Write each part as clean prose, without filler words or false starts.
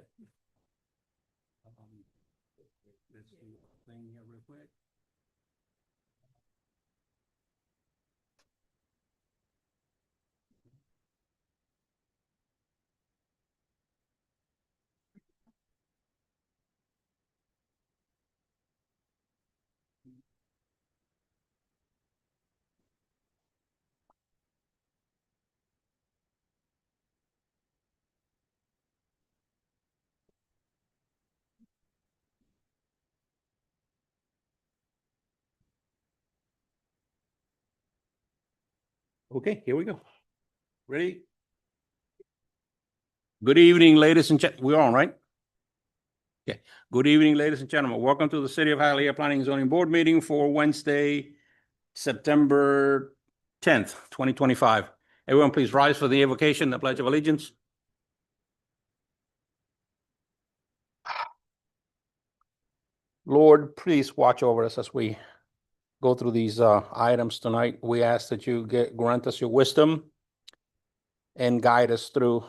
right. Let's do a thing here real quick. Okay, here we go. Ready? Good evening, ladies and gentlemen. We're on, right? Okay. Good evening, ladies and gentlemen. Welcome to the City of Hialeah Planning and Zoning Board meeting for Wednesday, September 10th, 2025. Everyone, please rise for the invocation, the Pledge of Allegiance. Lord, please watch over us as we go through these items tonight. We ask that you grant us your wisdom and guide us through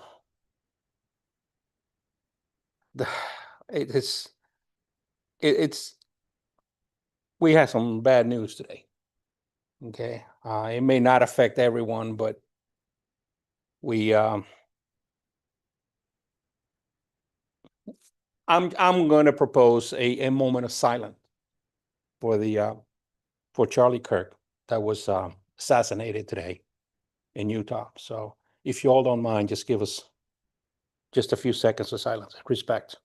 we have some bad news today. Okay. It may not affect everyone, but I'm going to propose a moment of silence for Charlie Kirk that was assassinated today in Utah. So if you all don't mind, just give us just a few seconds of silence. Respect.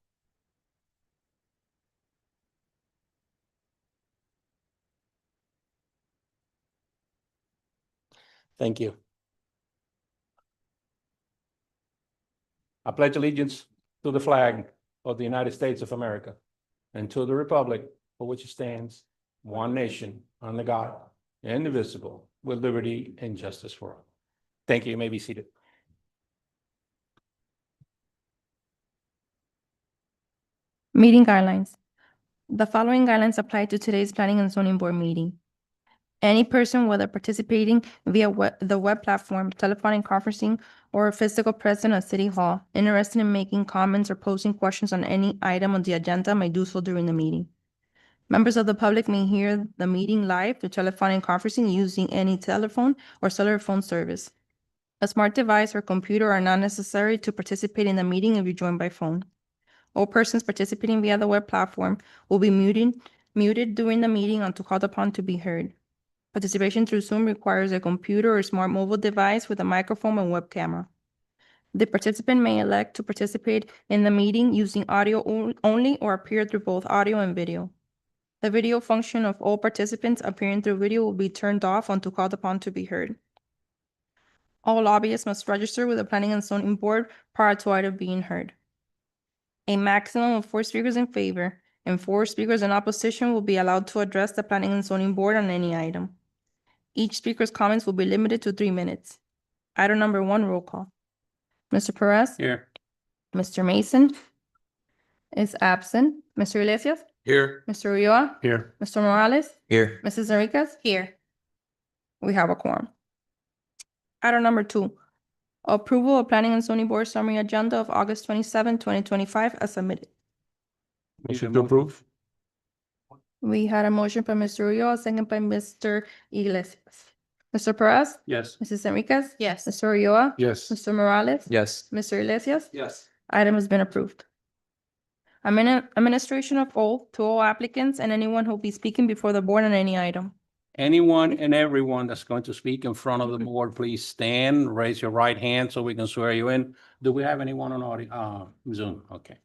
Thank you. I pledge allegiance to the flag of the United States of America and to the republic for which it stands, one nation, under God, indivisible, with liberty and justice for all. Thank you. You may be seated. Meeting guidelines. The following guidelines apply to today's Planning and Zoning Board meeting. Any person, whether participating via the web platform, telephonic conferencing, or a physical presence at City Hall, interested in making comments or posing questions on any item on the agenda may do so during the meeting. Members of the public may hear the meeting live through telephonic conferencing using any telephone or cellular phone service. A smart device or computer are not necessary to participate in the meeting if you join by phone. All persons participating via the web platform will be muted during the meeting until called upon to be heard. Participation through Zoom requires a computer or smart mobile device with a microphone and web camera. The participant may elect to participate in the meeting using audio only or appear through both audio and video. The video function of all participants appearing through video will be turned off until called upon to be heard. All lobbyists must register with the Planning and Zoning Board prior to item being heard. A maximum of 4 speakers in favor and 4 speakers in opposition will be allowed to address the Planning and Zoning Board on any item. Each speaker's comments will be limited to 3 minutes. Item number 1, roll call. Mr. Perez? Here. Mr. Mason is absent. Mr. Iglesias? Here. Mr. Ulloa? Here. Mr. Morales? Here. Mrs. Enriquez? Here. We have a quorum. Item number 2, approval of Planning and Zoning Board summary agenda of August 27, 2025 as submitted. Motion to approve. We had a motion by Mr. Ulloa, second by Mr. Iglesias. Mr. Perez? Yes. Mrs. Enriquez? Yes. Mr. Ulloa? Yes. Mr. Morales? Yes. Mr. Iglesias? Yes. Item has been approved. Administration of oath to all applicants and anyone who will be speaking before the board on any item. Anyone and everyone that's going to speak in front of the board, please stand, raise your right hand so we can swear you in. Do we have anyone on audio, Zoom? Okay.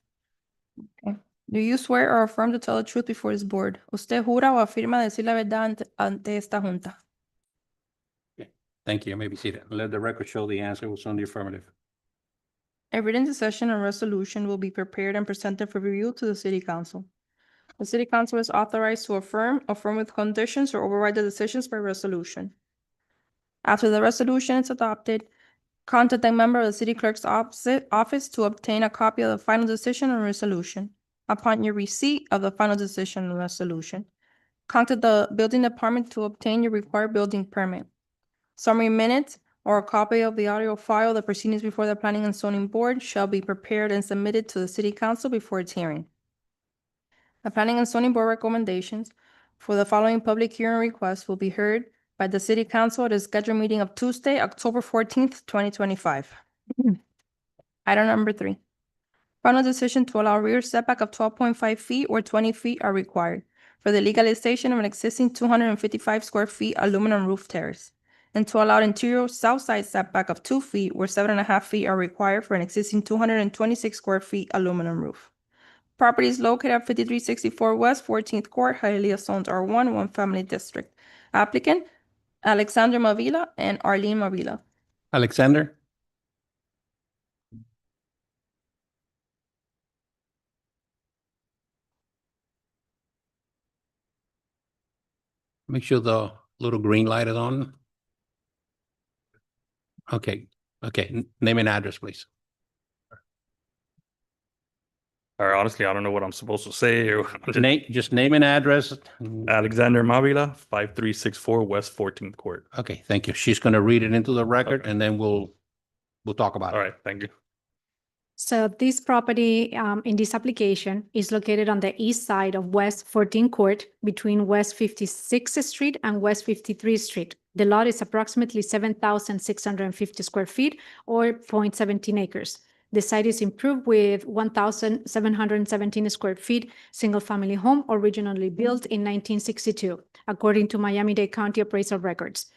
Do you swear or affirm to tell the truth before this board? ¿Usted jura o afirma decir la verdad ante esta junta? Thank you. You may be seated. Let the record show the answer was on the affirmative. A written decision and resolution will be prepared and presented for review to the City Council. The City Council is authorized to affirm with conditions, or override the decisions by resolution. After the resolution is adopted, contact a member of the City Clerk's office to obtain a copy of the final decision and resolution. Upon your receipt of the final decision and resolution, contact the building department to obtain your required building permit. Summary minutes or a copy of the audio file, the proceedings before the Planning and Zoning Board shall be prepared and submitted to the City Council before its hearing. The Planning and Zoning Board recommendations for the following public hearing requests will be heard by the City Council at a scheduled meeting of Tuesday, October 14th, 2025. Item number 3. Final decision to allow rear setback of 12.5 feet or 20 feet are required for the legalization of an existing 255 square feet aluminum roof terrace, and to allow interior south side setback of 2 feet or 7.5 feet are required for an existing 226 square feet aluminum roof. Property is located at 5364 West 14th Court, Hialeah, Zones R1, One Family District. Applicant, Alexander Mavila and Arlene Mavila. Alexander? Make sure the little green light is on. Okay, name and address, please. All right, honestly, I don't know what I'm supposed to say. Just name and address. Alexander Mavila, 5364 West 14th Court. Okay, thank you. She's gonna read it into the record and then we'll talk about it. All right, thank you. So this property in this application is located on the east side of West 14th Court between West 56th Street and West 53rd Street. The lot is approximately 7,650 square feet or 0.17 acres. The site is improved with 1,717 square feet, single-family home originally built in 1962, according to Miami-Dade County appraisal records.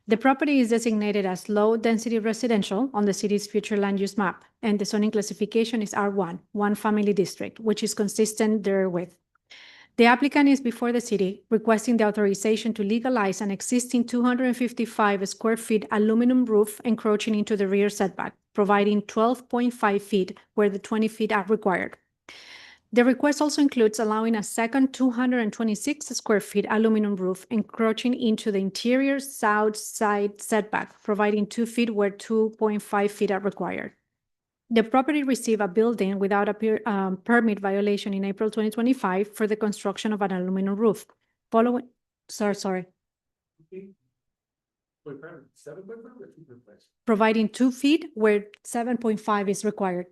The property is designated as low-density residential on the city's future land use map, and the zoning classification is R1, One Family District, which is consistent therewith. The applicant is before the city requesting the authorization to legalize an existing 255 square feet aluminum roof encroaching into the rear setback, providing 12.5 feet where the 20 feet are required. The request also includes allowing a second 226 square feet aluminum roof encroaching into the interior south side setback, providing 2 feet where 2.5 feet are required. The property received a building without a permit violation in April 2025 for the construction of an aluminum roof. Providing 2 feet where 7.5 is required.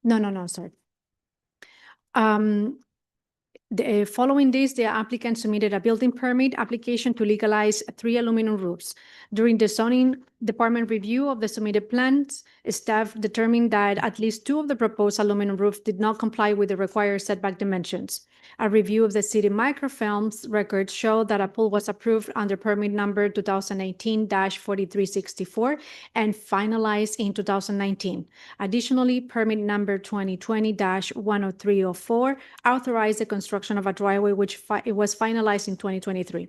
No, sorry. Following this, the applicant submitted a building permit application to legalize 3 aluminum roofs. During the zoning department review of the submitted plans, staff determined that at least 2 of the proposed aluminum roofs did not comply with the required setback dimensions. A review of the city microfilms records show that a pool was approved under permit number 2018-4364 and finalized in 2019. Additionally, permit number 2020-10304 authorized the construction of a driveway which it was finalized in 2023.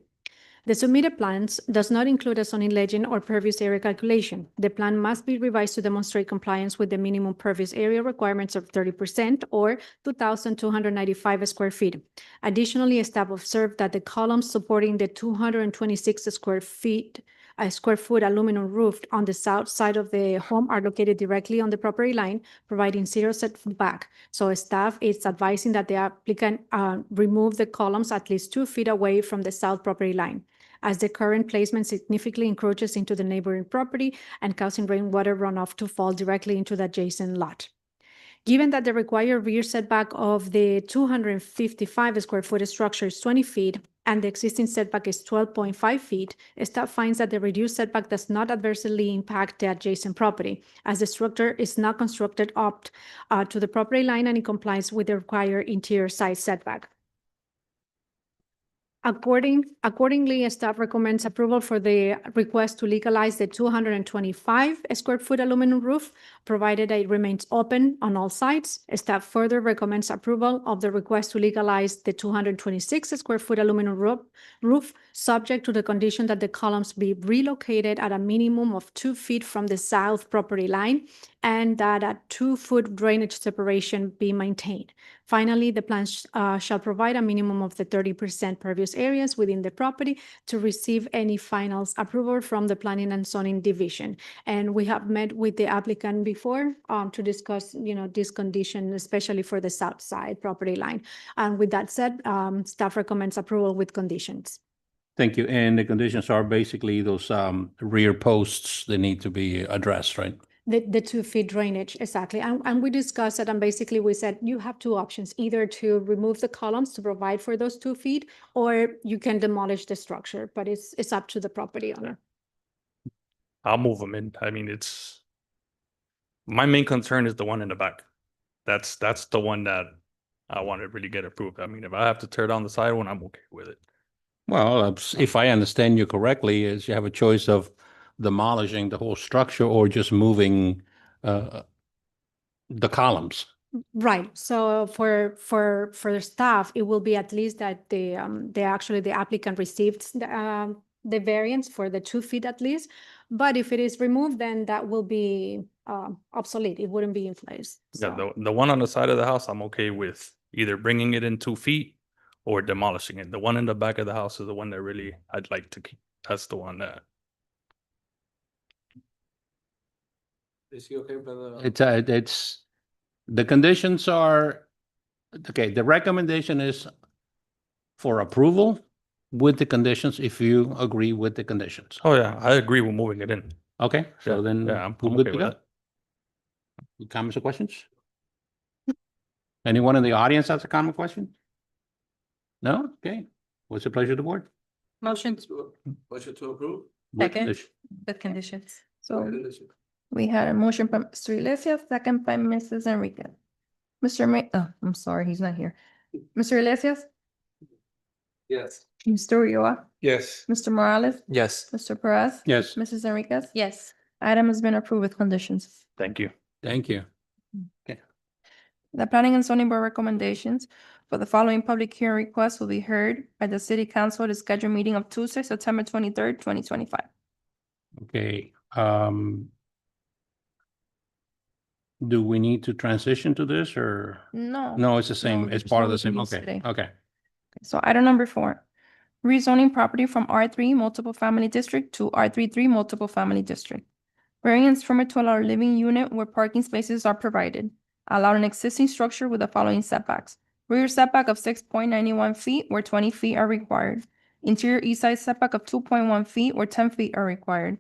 The submitted plans does not include a zoning legend or pervious area calculation. The plan must be revised to demonstrate compliance with the minimum pervious area requirements of 30% or 2,295 square feet. Additionally, staff observed that the columns supporting the 226 square foot aluminum roof on the south side of the home are located directly on the property line, providing 0 setback. So staff is advising that the applicant remove the columns at least 2 feet away from the south property line, as the current placement significantly encroaches into the neighboring property and causing rainwater runoff to fall directly into the adjacent lot. Given that the required rear setback of the 255 square foot structure is 20 feet and the existing setback is 12.5 feet, staff finds that the reduced setback does not adversely impact the adjacent property, as the structure is not constructed up to the property line and it complies with the required interior side setback. Accordingly, staff recommends approval for the request to legalize the 225 square foot aluminum roof, provided it remains open on all sides. Staff further recommends approval of the request to legalize the 226 square foot aluminum roof, subject to the condition that the columns be relocated at a minimum of 2 feet from the south property line and that a 2-foot drainage separation be maintained. Finally, the plan shall provide a minimum of the 30% pervious areas within the property to receive any final approval from the Planning and Zoning Division. And we have met with the applicant before to discuss, this condition, especially for the south side property line. And with that said, staff recommends approval with conditions. Thank you. And the conditions are basically those rear posts that need to be addressed, right? The 2 feet drainage, exactly. And we discussed it, and basically we said you have two options, either to remove the columns to provide for those 2 feet, or you can demolish the structure, but it's up to the property owner. I'll move them in. I mean, my main concern is the one in the back. That's the one that I want to really get approved. I mean, if I have to tear down the side one, I'm okay with it. Well, if I understand you correctly, is you have a choice of demolishing the whole structure or just moving the columns. Right, so for the staff, it will be at least that the applicant received the variance for the 2 feet at least. But if it is removed, then that will be obsolete. It wouldn't be in place. Yeah, So, the one on the side of the house, I'm okay with either bringing it in 2 feet or demolishing it. The one in the back of the house is the one that really I'd like to keep. That's the one that. Is he okay with the? It's, the conditions are, okay, the recommendation is for approval with the conditions, if you agree with the conditions. Oh yeah, I agree with moving it in. Okay, so Yeah, then yeah, I'm we're okay good to with go. that. Comments or questions? Anyone in the audience has a comment, question? No? Okay. What's the pleasure of the board? Motion Motion to approve? With Second. condition. with conditions. So we had a motion by Mr. Iglesias, second by Mrs. Enriquez. I'm sorry, he's not here. Mr. Iglesias, Yes. Mr. Ulloa, Yes. Mr. Morales, Yes. Mr. Perez. Yes, Mrs. Enriquez? Yes. Item has been approved with conditions. Thank you. thank you. The Planning and Zoning Board recommendations for the following public hearing requests will be heard by the City Council at a scheduled meeting of Tuesday, September 23rd, 2025. Okay, do we need to transition to this or? No. No, it's the same, No, it's there's part of no the same, meetings okay, today. okay. So item number 4, rezoning property from R3 Multiple Family District to R33 Multiple Family District. Variance from it to allow a living unit where parking spaces are provided. Allow an existing structure with the following setbacks. Rear setback of 6.91 feet where 20 feet are required. Interior east side setback of 2.1 feet where 10 feet are required.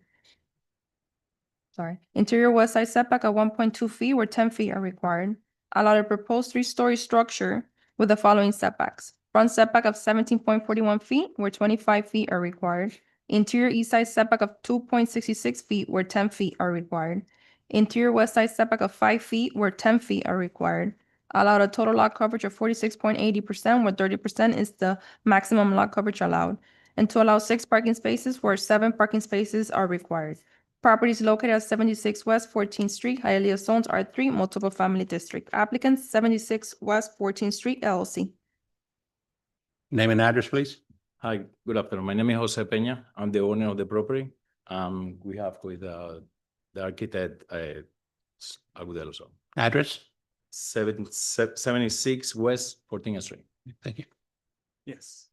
Interior west side setback of 1.2 feet where 10 feet are required. Allow a proposed 3-story structure with the following setbacks. Front setback of 17.41 feet where 25 feet are required. Interior east side setback of 2.66 feet where 10 feet are required. Interior west side setback of 5 feet where 10 feet are required. Allowed a total lot coverage of 46.80% where 30% is the maximum lot coverage allowed. And to allow 6 parking spaces where 7 parking spaces are required. Property is located at 76 West 14th Street, Hialeah Zones R3 Multiple Family District. Applicants 76 West 14th Street LLC. Name and address, please. Hi, good afternoon. My name is Jose Peña. I'm the owner of the property. We have with the architect, Agudelo, so Address? 76 West 14th Street. Thank you. Yes.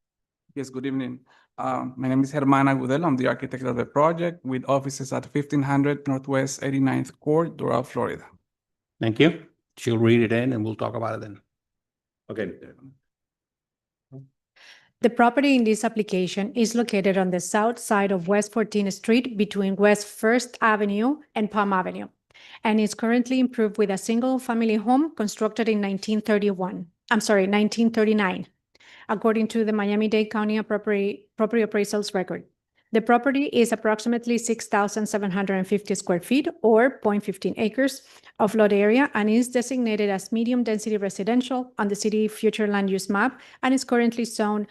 Yes, good evening. My name is Germán Agudelo. I'm the architect of the project with offices at 1500 Northwest 89th Court, Doral, Florida. Thank you. She'll read it in and we'll talk about it then. Okay. the property in this application is located on the south side of West 14th Street between West First Avenue and Palm Avenue, and is currently improved with a single-family home constructed in 1939, according to the Miami-Dade County Property Appraisals record. The property is approximately 6,750 square feet or 0.15 acres of lot area and is designated as medium-density residential on the city future land use map and is currently zoned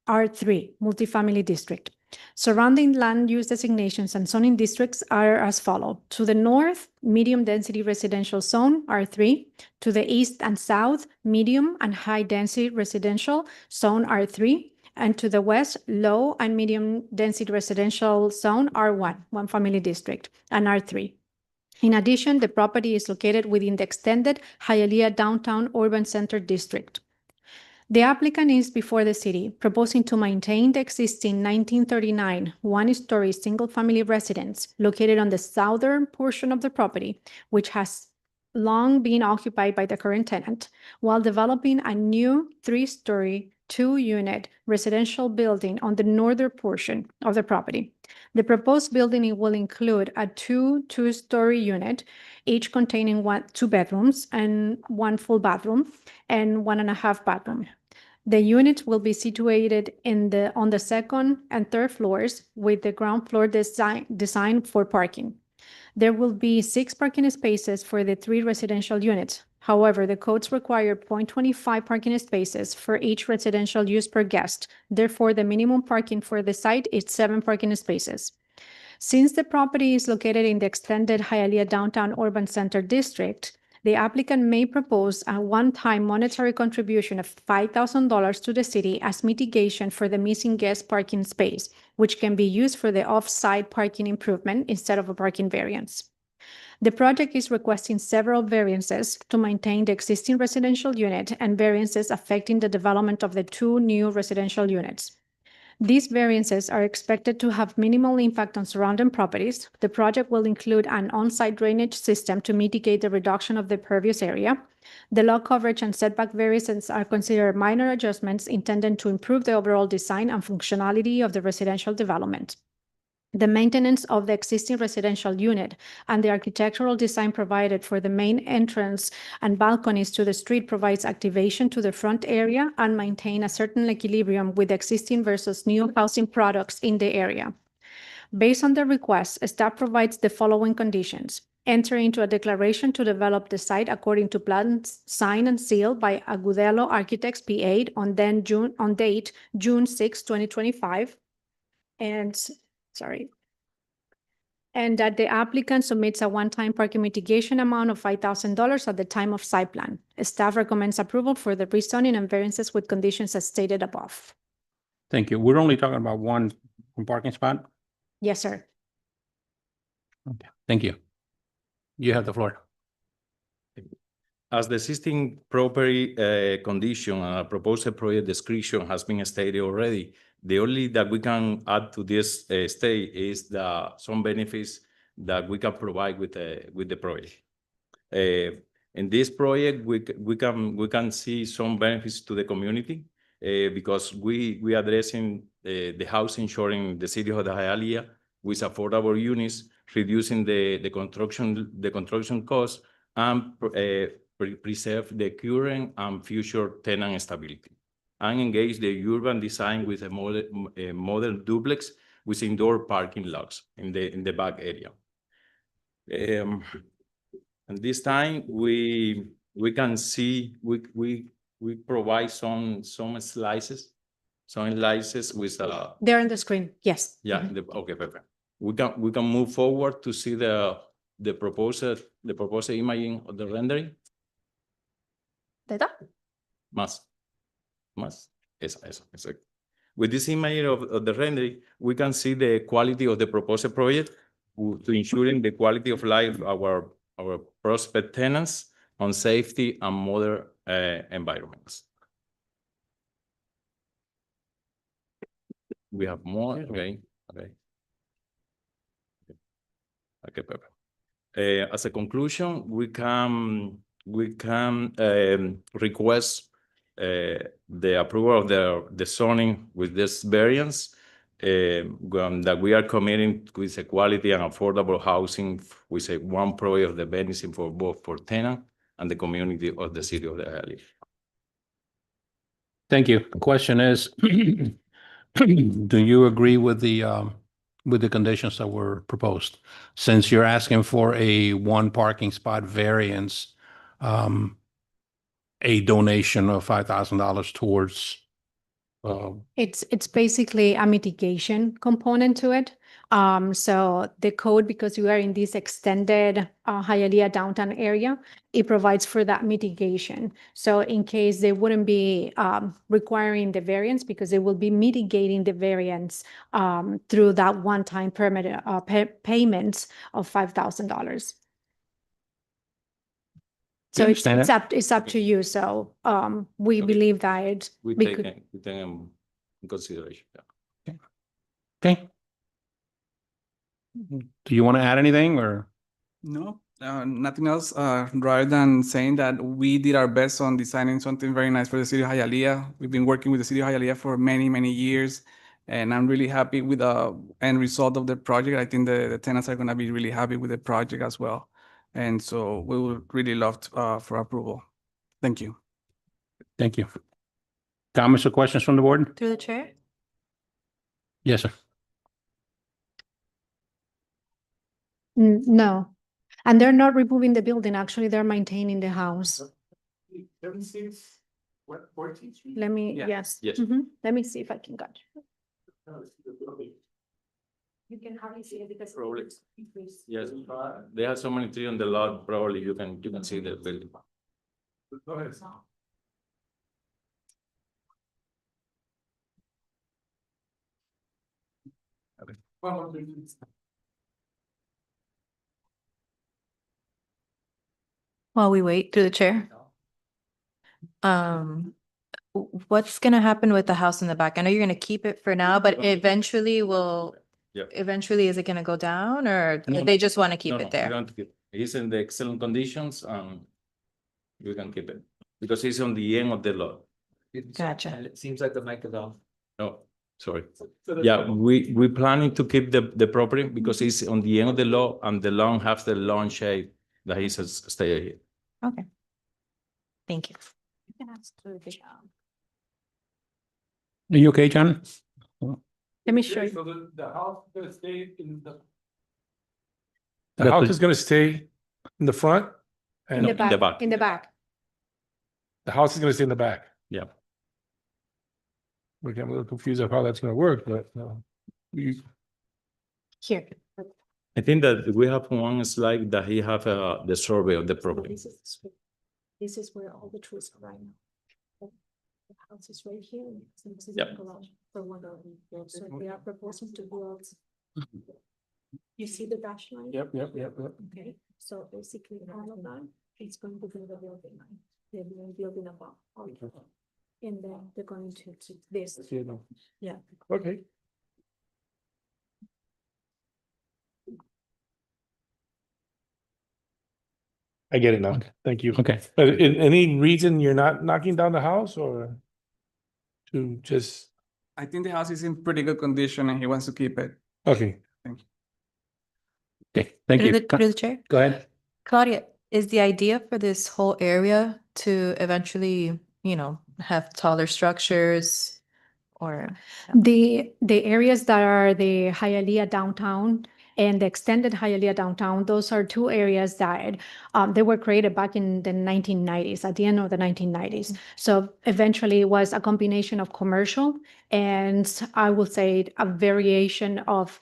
R3, multifamily district. Surrounding land use designations and zoning districts are as follows. To the north, medium-density residential zone, R3. To the east and south, medium and high-density residential zone, R3. And to the west, low and medium-density residential zone, R1, one family district, and R3. In addition, the property is located within the extended Hialeah Downtown Urban Center District. The applicant is before the city, proposing to maintain the existing 1939 one-story single-family residence located on the southern portion of the property, which has long been occupied by the current tenant, while developing a new 3-story two-unit residential building on the northern portion of the property. The proposed building will include a two-story unit, each containing two bedrooms and one full bathroom and 1.5 bathroom. The units will be situated on the second and third floors with the ground floor designed for parking. There will be 6 parking spaces for the 3 residential units. However, the codes require 0.25 parking spaces for each residential use per guest. Therefore, the minimum parking for the site is 7 parking spaces. Since the property is located in the extended Hialeah Downtown Urban Center District, the applicant may propose a one-time monetary contribution of $5,000 to the city as mitigation for the missing guest parking space, which can be used for the off-site parking improvement instead of a parking variance. The project is requesting several variances to maintain the existing residential unit and variances affecting the development of the 2 new residential units. These variances are expected to have minimal impact on surrounding properties. The project will include an on-site drainage system to mitigate the reduction of the pervious area. The lot coverage and setback variances are considered minor adjustments intended to improve the overall design and functionality of the residential development. The maintenance of the existing residential unit and the architectural design provided for the main entrance and balconies to the street provides activation to the front area and maintain a certain equilibrium with existing versus new housing products in the area. Based on the request, staff provides the following conditions: enter into a declaration to develop the site according to plans signed and sealed by Agudelo Architects P8 on date June 6, 2025, and that the applicant submits a one-time parking mitigation amount of $5,000 at the time of site plan. Staff recommends approval for the rezoning and variances with conditions as stated above. Thank you. We're only talking about one parking spot? Yes, sir. Okay, thank you. You have the floor. As the existing property condition and proposed project description has been stated already, the only that we can add to this state is some benefits that we can provide with the project. In this project, we can see some benefits to the community because we addressing the housing short in the city of Hialeah with affordable units, reducing the construction costs and preserve the current and future tenant stability, and engage the urban design with a modern duplex with indoor parking lots in the back area. And this time we can see we provide some slices with They're on the screen. Yes. yeah. Okay, perfect. We can move forward to see the proposed imaging of the rendering. ¿Data? Más. Eso. With this image of the rendering, we can see the quality of the proposed project to ensuring the quality of life of our prospect tenants on safety and modern environments. We have more. Okay, perfect. As a conclusion, we can request the approval of the zoning with this variance that we are committing with the quality and affordable housing with one project of the benefit for both for tenant and the community of the city of the Hialeah. Thank you. The question is, do you agree with the conditions that were proposed? Since you're asking for a one parking spot variance, a donation of $5,000 towards It's basically a mitigation component to it. So the code, because we are in this extended Hialeah downtown area, it provides for that mitigation. So in case they wouldn't be requiring the variance, because they will be mitigating the variance through that one-time permit payments of $5,000. So understand it's up to you. So we Okay. believe that We we take could. in consideration. Yeah. Okay. Do you want to add anything or? No, Nothing else, rather than saying that we did our best on designing something very nice for the city of Hialeah. We've been working with the city of Hialeah for many, many years, and I'm really happy with the end result of the project. I think the tenants are gonna be really happy with the project as well. And so we would really love for approval. Thank you. Thank you. Comments or questions from the board? Through the chair? Yes, sir. No. And they're not removing the building. Actually, they're maintaining the house. 76, what, 14th Street? Let me, Yeah. yes. Yes. Let me see if I can get you. You can hardly see it because. Probably. Yes, there are so many trees on the lot, probably you can see the building. Go ahead. While we wait, through the chair? What's gonna happen with the house in the back? I know you're gonna keep it for now, but eventually Yeah. eventually is it gonna go down or No, they just wanna keep No, it we there? want to keep. It's in the excellent conditions and we can keep it because it's on the end of the lot. Gotcha. And it seems like the mic is off. No, sorry. Yeah, we planning to keep the property because it's on the end of the lot and the lawn has the lawn shade that is stay here. Okay. Thank you. Are you okay, John? Let me show you. So the house is gonna stay in the. That's The house the- is gonna stay in the front In and the in the back. back, in the back. the house is gonna stay in the back. Yeah. Okay, I'm a little confused of how that's gonna work, but you, Here. I think that we have one slide that he have the survey of the property. This is where all the trees are right now. The house is right here. So this is Yep. the garage for one of them. So we are proposing to build. You see the dash line? Yep. Okay, so basically all of that is going to be the building line. They're building above. And then they're going to this. Yeah. okay. I get it now. Thank you. Okay. But any reason you're not knocking down the house or to just, I think the house is in pretty good condition and he wants to keep it. okay. Okay, thank you. Through the chair? Go ahead. Claudia, is the idea for this whole area to eventually, have taller structures or? The areas that are the Hialeah downtown and the extended Hialeah downtown, those are two areas that they were created back in the 1990s, at the end of the 1990s. So eventually it was a combination of commercial and I will say a variation of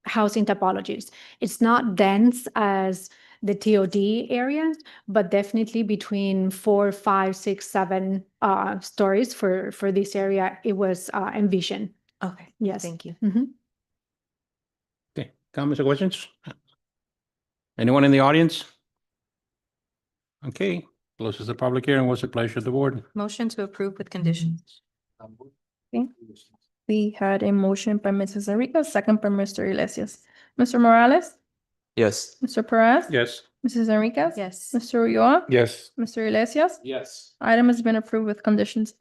housing typologies. It's not dense as the TOD areas, but definitely between 4, 5, 6, 7 stories for this area, it was envisioned. Okay, Yes. thank you. Mhm. Okay, comments or questions? Anyone in the audience? Okay, closes the public hearing. What's the pleasure of the board? Motion to approve with conditions. We had a motion by Mrs. Enriquez, second by Mr. Iglesias. Mr. Morales? Yes. Mr. Perez? Yes. Mrs. Enriquez? Yes. Mr. Ulloa? Yes, Mr. Iglesias? Yes. Item has been approved with conditions.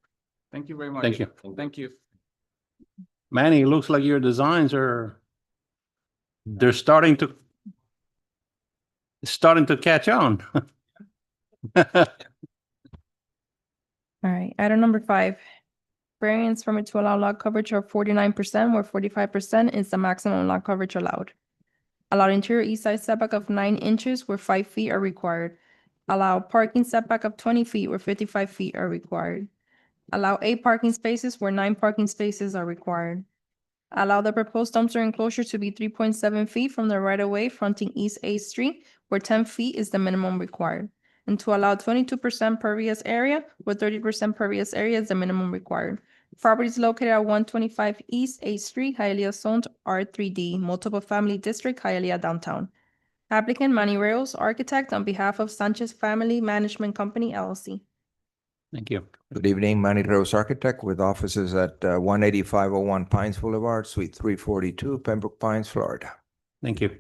Thank you very much. Thank you. Thank you. Manny, it looks like your designs they're starting to catch on. All right, item number 5. Variance permit to allow lot coverage of 49%, where 45% is the maximum lot coverage allowed. Allow interior east side setback of 9 inches where 5 feet are required. Allow parking setback of 20 feet where 55 feet are required. Allow 8 parking spaces where 9 parking spaces are required. Allow the proposed dumpster enclosure to be 3.7 feet from the right-of-way fronting East 8th Street, where 10 feet is the minimum required. And to allow 22% pervious area, where 30% pervious area is the minimum required. Property is located at 125 East 8th Street, Hialeah zoned R3D, multiple family district, Hialeah downtown. Applicant Manny Reyes, architect, on behalf of Sanchez Family Management Company, LLC. Thank you. Good evening, Manny Rose Architect with offices at 18501 Pines Boulevard, Suite 342, Pembroke Pines, Florida. Thank you.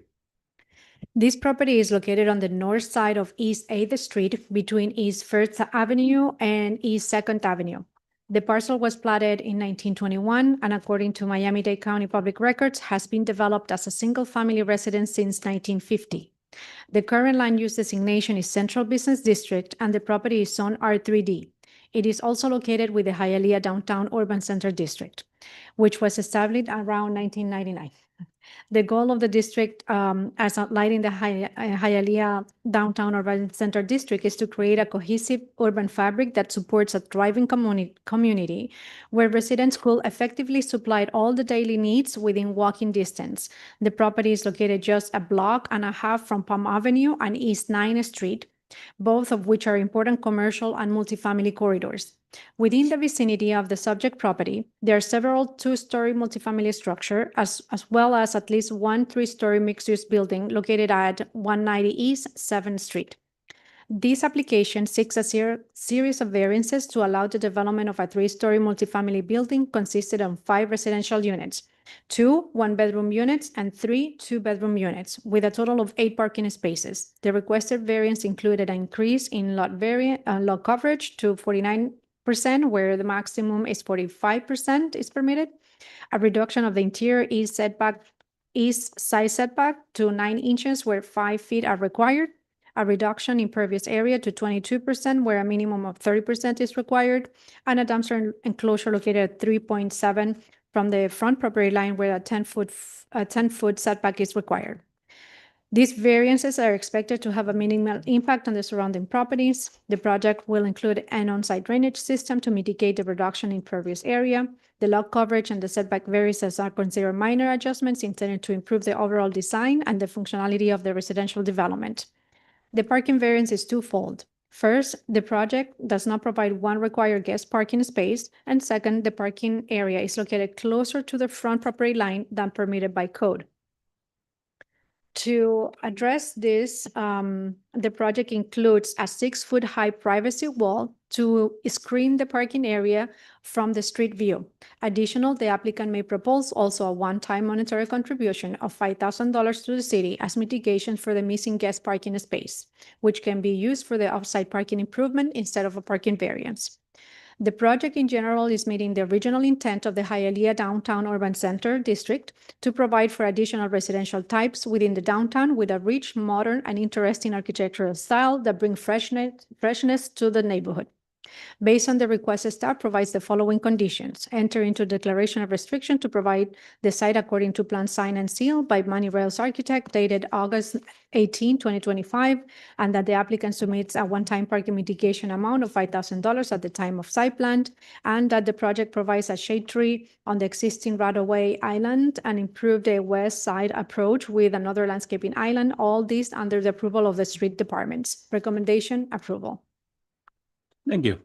This property is located on the north side of East 8th Street between East First Avenue and East Second Avenue. The parcel was platted in 1921 and according to Miami-Dade County Public Records, has been developed as a single-family residence since 1950. The current land use designation is Central Business District and the property is zone R3D. It is also located with the Hialeah Downtown Urban Center District, which was established around 1999. The goal of the district, as outlined in the Hialeah Downtown Urban Center District, is to create a cohesive urban fabric that supports a thriving community where residents could effectively supply all the daily needs within walking distance. The property is located just a block and a half from Palm Avenue and East 9th Street, both of which are important commercial and multifamily corridors. Within the vicinity of the subject property, there are several two-story multifamily structures, as well as at least one three-story mixed-use building located at 190 East 7th Street. This application seeks a series of variances to allow the development of a three-story multifamily building consisted of 5 residential units, 2 one-bedroom units, and 3 two-bedroom units, with a total of 8 parking spaces. The requested variance included an increase in lot coverage to 49%, where the maximum is 45% is permitted, a reduction of the interior east side setback to 9 inches where 5 feet are required, a reduction in pervious area to 22% where a minimum of 30% is required, and a dumpster enclosure located at 3.7 from the front property line where a 10-foot setback is required. These variances are expected to have a minimal impact on the surrounding properties. The project will include an on-site drainage system to mitigate the reduction in pervious area. The lot coverage and the setback variances are considered minor adjustments intended to improve the overall design and the functionality of the residential development. The parking variance is twofold. First, the project does not provide one required guest parking space, and second, the parking area is located closer to the front property line than permitted by code. To address this, the project includes a 6-foot high privacy wall to screen the parking area from the street view. Additionally, the applicant may propose also a one-time monetary contribution of $5,000 to the city as mitigation for the missing guest parking space, which can be used for the off-site parking improvement instead of a parking variance. The project in general is meeting the original intent of the Hialeah Downtown Urban Center District to provide for additional residential types within the downtown with a rich, modern, and interesting architectural style that bring freshness to the neighborhood. Based on the request, staff provides the following conditions: enter into declaration of restriction to provide the site according to plan signed and sealed by Manny Rails Architect dated August 18, 2025, and that the applicant submits a one-time parking mitigation amount of $5,000 at the time of site plan, and that the project provides a shade tree on the existing right-of-way island and improve the west side approach with another landscaping island, all this under the approval of the street departments. Recommendation, approval. Thank you.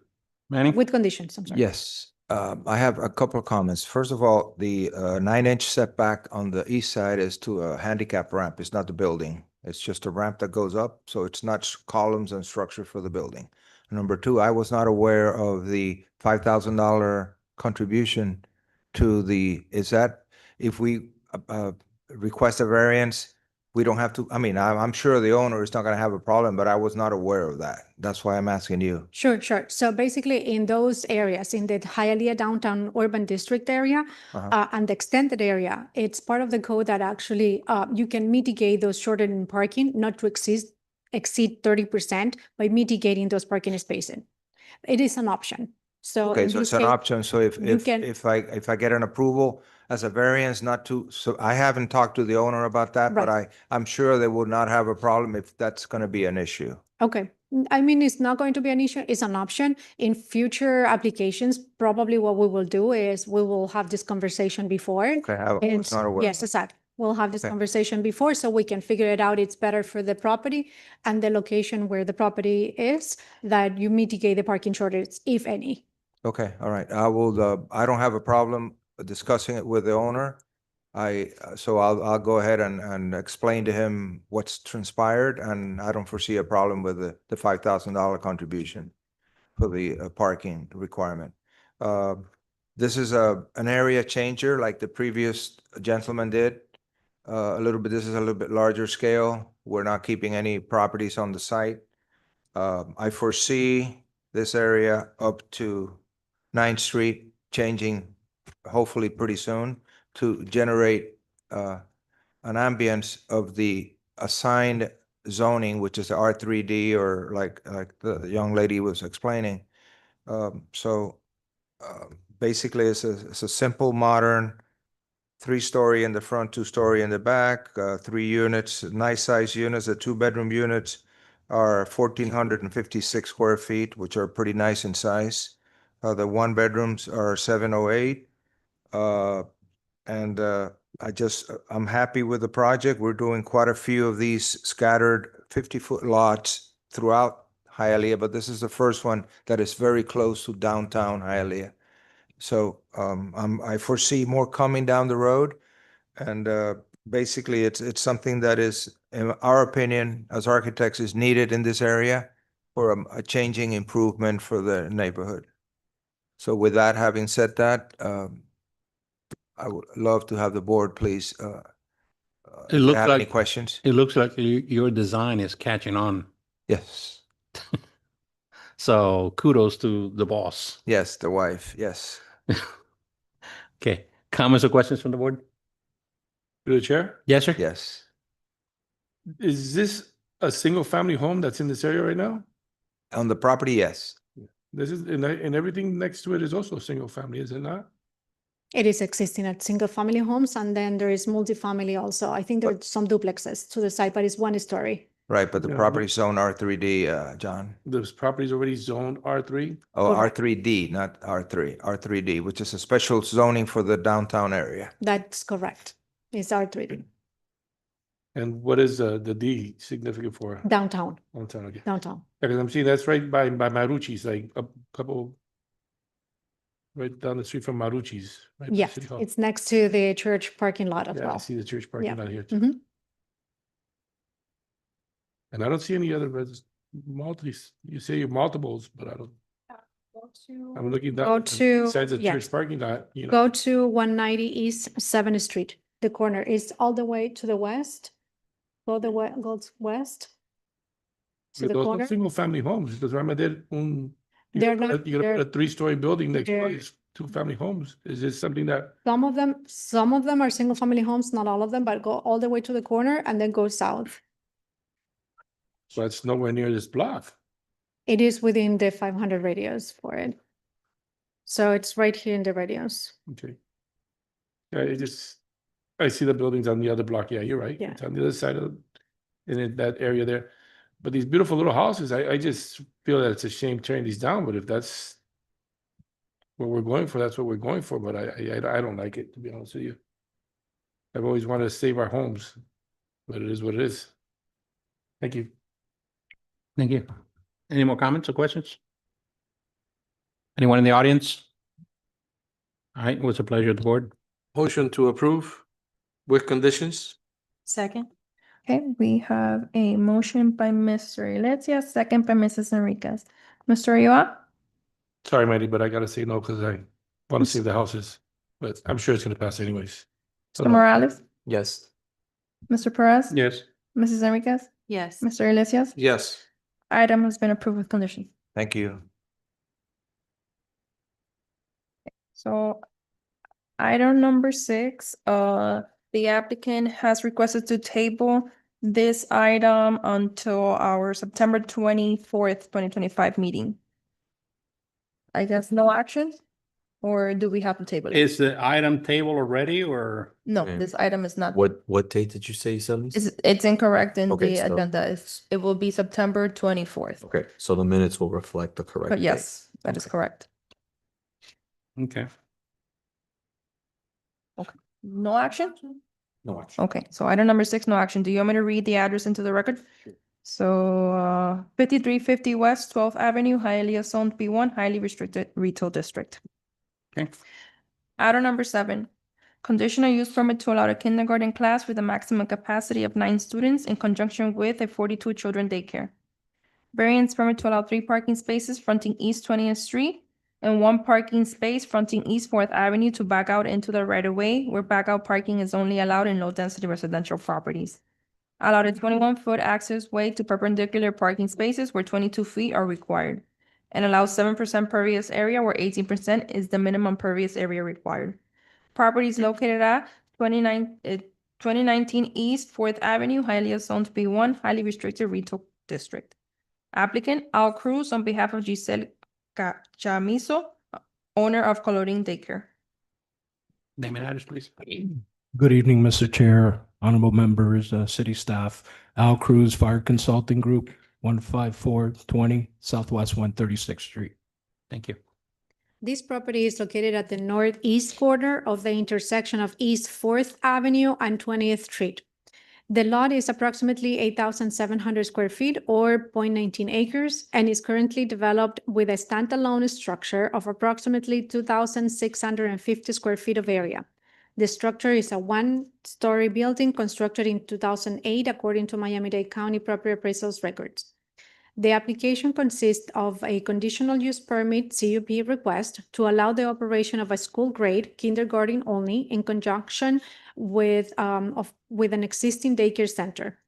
Manny? With conditions, I'm sorry. Yes, I have a couple of comments. First of all, the 9-inch setback on the east side is to a handicap ramp. It's not the building. It's just a ramp that goes up, so it's not columns and structure for the building. Number 2, I was not aware of the $5,000 contribution to the, is that if we request a variance, we don't have to, I mean, I'm sure the owner is not going to have a problem, but I was not aware of that. That's why I'm asking you. Sure. So basically in those areas, in the Hialeah Downtown Urban District area and the extended area, it's part of the code that actually you can mitigate those shortened in parking not to exceed 30% by mitigating those parking spaces. It is an option. So Okay, so it's an option. So if I get an approval as a variance not to, so I haven't talked to the owner about that, but I'm sure they will not have a problem if that's going to be an issue. Okay. I mean, it's not going to be an issue. It's an option. In future applications, probably what we will do is we will have this conversation before. Okay, I was not aware. Yes, exactly. We'll have this conversation before so we can figure it out. It's better for the property and the location where the property is that you mitigate the parking shortage, if any. Okay, all right. I will, I don't have a problem discussing it with the owner. So I'll go ahead and explain to him what's transpired, and I don't foresee a problem with the $5,000 contribution for the parking requirement. This is an area changer like the previous gentleman did. a little bit, this is a little bit larger scale. We're not keeping any properties on the site. I foresee this area up to 9th Street changing hopefully pretty soon to generate an ambience of the assigned zoning, which is the R3D, or like the young lady was explaining. Basically, it's a simple, modern, 3-story in the front, 2-story in the back, 3 units, nice size units. The 2-bedroom units are 1,456 square feet, which are pretty nice in size. The 1-bedrooms are 708. I'm happy with the project. We're doing quite a few of these scattered 50-foot lots throughout Hialeah, but this is the first one that is very close to downtown Hialeah. So I foresee more coming down the road. And basically, it's something that is, in our opinion, as architects, is needed in this area for a changing improvement for the neighborhood. So with that, having said that, I would love to have the board, please, if you looks have any like- questions. It looks like your design is catching on. Yes, So kudos to the boss. yes, the wife, yes. Okay, comments or questions from the board? Through the chair, Yes, sir? Yes. is this a single family home that's in this area right now? On the property, yes. This is, and everything next to it is also single family, is it not? It is existing at single-family homes, and then there is multifamily also. I think there are some duplexes to the side, but it's 1 story. Right, but the Yeah, property zone R3D, John. This property is already zoned R3. Oh, Correct. R3D, not R3, R3D, which is a special zoning for the downtown area. That's correct. It's R3 And what is the D significant for? downtown, Downtown, okay. downtown. Because I'm seeing that's right by Marucci's, like a couple, right down the street from Marucci's. right by Yes, City Hall. it's next to the church parking lot as Yeah, I well. see the church parking Yeah. lot here too. Mhm. And I don't see any other multis, you say multiples, but I don't, I'm looking Go down. to- Besides the yes. church parking lot, you know, Go to 190 East 7th Street. The corner is all the way to the west. Go west. To but the those corner. are single family homes, because remember they're, They're not- you're gonna put a 3-story building next to they're- these 2-family homes. Is this something that, Some of them are single-family homes, not all of them, but go all the way to the corner and then go south. so it's nowhere near this block? It is within the 500 radius for it. So it's right here in the radius. Okay. Yeah, it just, I see the buildings on the other block. Yeah, you're right. Yeah. It's on the other side of, in that area there. But these beautiful little houses, I just feel that it's a shame tearing these down, but if that's what we're going for, that's what we're going for, but I don't like it, to be honest with you. I've always wanted to save our homes, but it is what it is. Thank you. Thank you. Any more comments or questions? Anyone in the audience? All right, what's the pleasure of the board? Motion to approve with conditions? Second? Okay, we have a motion by Mr. Iglesias, second by Mrs. Enriquez. Mr. Ulloa? Sorry, Mighty, but I gotta say no, because I want to save the houses, but I'm sure it's gonna pass anyways. So Mr. no. Morales? Yes. Mr. Perez? Yes. Mrs. Enriquez? Yes. Mr. Iglesias? Yes. Item has been approved with conditions. Thank you. So item number 6, the applicant has requested to table this item until our September 24th, 2025 meeting. I guess no action, or do we have to table it? Is the item table already or? No, Okay. this item is not. What date did you say, Celis? It's incorrect in Okay, the so- agenda. It will be September 24th. Okay, so the minutes will reflect the correct But date. yes, that is Okay. correct. Okay. No action? No action. Okay, so item number 6, no action. Do you want me to read the address into the record? So 5350 West 12th Avenue, Hialeah Zone B1, highly restricted retail district. Okay. Item number 7, conditional use permit to allow a kindergarten class with a maximum capacity of 9 students in conjunction with a 42 children daycare. Variance permit to allow 3 parking spaces fronting East 20th Street and one parking space fronting East Fourth Avenue to back out into the right-of-way, where backout parking is only allowed in low-density residential properties. Allowed a 21-foot access way to perpendicular parking spaces where 22 feet are required, and allows 7% pervious area where 18% is the minimum pervious area required. Property is located at 2019 East Fourth Avenue, Hialeah Zone B1, highly restricted retail district. Applicant Al Cruz on behalf of Giselle Chamizo, owner of Coloring Daycare. Name and address, please. Good evening, Mr. Chair, honorable members, city staff. Al Cruz Fire Consulting Group, 15420 Southwest 136th Street. Thank you. This property is located at the northeast corner of the intersection of East 4th Avenue and 20th Street. The lot is approximately 8,700 square feet or 0.19 acres and is currently developed with a standalone structure of approximately 2,650 square feet of area. The structure is a one-story building constructed in 2008 according to Miami-Dade County property appraisals records. The application consists of a conditional use permit CUP request to allow the operation of a school grade kindergarten only in conjunction with an existing daycare center.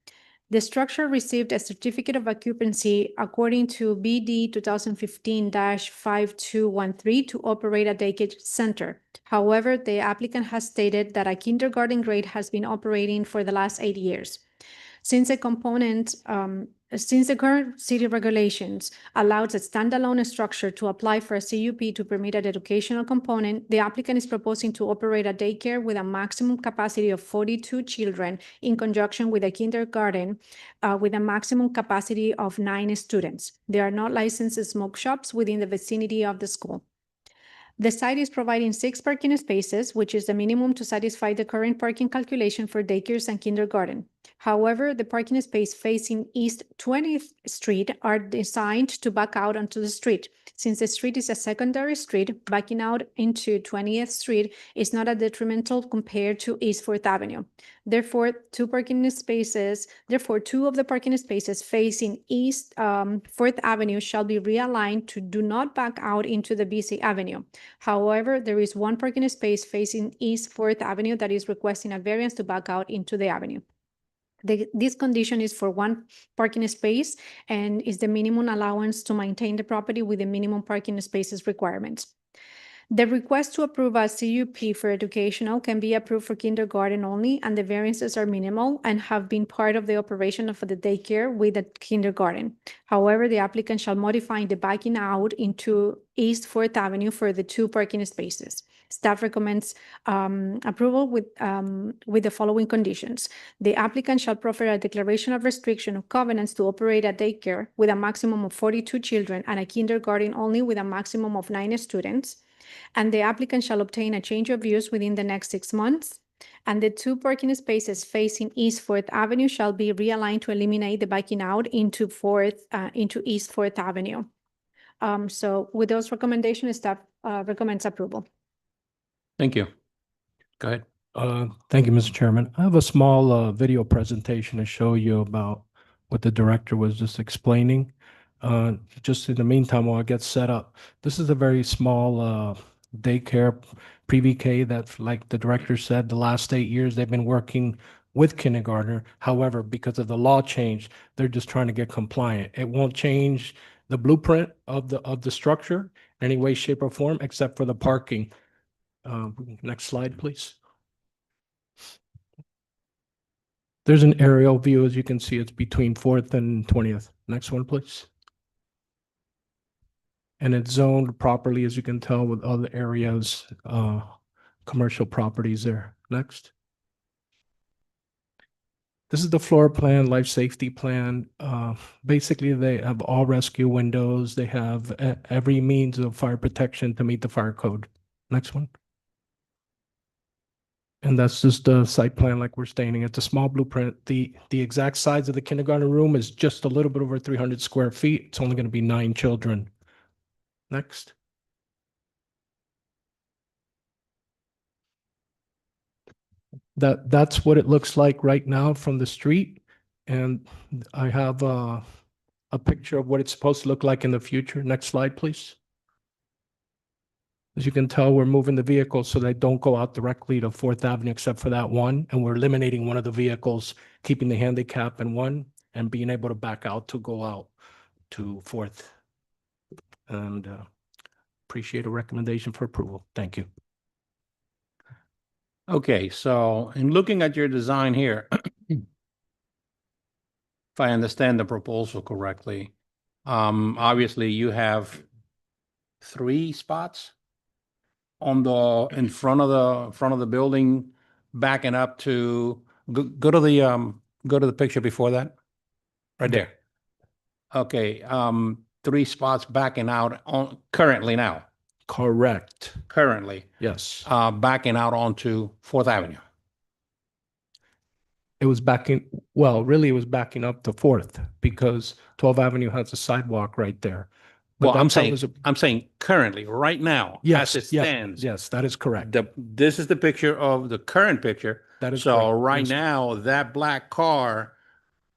The structure received a certificate of occupancy according to BD 2015-5213 to operate a daycare center. However, the applicant has stated that a kindergarten grade has been operating for the last 8 years. Since the current city regulations allows a standalone structure to apply for a CUP to permit an educational component, the applicant is proposing to operate a daycare with a maximum capacity of 42 children in conjunction with a kindergarten with a maximum capacity of 9 students. There are not licensed smoke shops within the vicinity of the school. The site is providing 6 parking spaces, which is the minimum to satisfy the current parking calculation for daycares and kindergarten. However, the parking space facing East 20th Street are designed to back out onto the street. Since the street is a secondary street, backing out into 20th Street is not a detrimental compared to East 4th Avenue. Therefore, two of the parking spaces facing East 4th Avenue shall be realigned to do not back out into the busy avenue. However, there is one parking space facing East 4th Avenue that is requesting a variance to back out into the avenue. This condition is for one parking space and is the minimum allowance to maintain the property with the minimum parking spaces requirements. The request to approve a CUP for educational can be approved for kindergarten only, and the variances are minimal and have been part of the operation of the daycare with the kindergarten. However, the applicant shall modify the backing out into East 4th Avenue for the 2 parking spaces. Staff recommends approval with the following conditions. The applicant shall proffer a declaration of restriction of covenants to operate a daycare with a maximum of 42 children and a kindergarten only with a maximum of 9 students. And the applicant shall obtain a change of use within the next 6 months. And the 2 parking spaces facing East 4th Avenue shall be realigned to eliminate the backing out into East 4th Avenue. So with those recommendations, staff recommends approval. Thank you. Go ahead. Thank you, Mr. Chairman. I have a small video presentation to show you about what the director was just explaining. Just in the meantime, while I get set up, this is a very small daycare pre-VK that, like the director said, the last 8 years they've been working with kindergartner. However, because of the law change, they're just trying to get compliant. It won't change the blueprint of the structure in any way, shape, or form, except for the parking. Next slide, please. There's an aerial view. As you can see, it's between 4th and 20th. Next one, please. And it's zoned properly, as you can tell, with other areas, commercial properties there. Next. This is the floor plan, life safety plan. Basically, they have all rescue windows. They have every means of fire protection to meet the fire code. Next one. And that's just the site plan like we're stating. It's a small blueprint. The exact size of the kindergarten room is just a little bit over 300 square feet. It's only going to be 9 children. Next. That's what it looks like right now from the street. And I have a picture of what it's supposed to look like in the future. Next slide, please. As you can tell, we're moving the vehicles so they don't go out directly to Fourth Avenue except for that one. And we're eliminating one of the vehicles, keeping the handicap in one and being able to back out to go out to Fourth. And appreciate a recommendation for approval. Thank you. Okay, so in looking at your design here, if I understand the proposal correctly, obviously you have 3 spots on in front of the building, backing up to, go to the picture before that, right there. Okay, 3 spots backing out on currently now, Correct. Yes, backing out onto Fourth Avenue. It was backing, well, really it was backing up to Fourth because 12th Avenue has a sidewalk right there. But Well, that's how it was I'm saying currently, right now, Yes, as it yes, stands. yes, that is correct. This is the picture of the current picture. That is So correct. right Yes, sir. now, that black car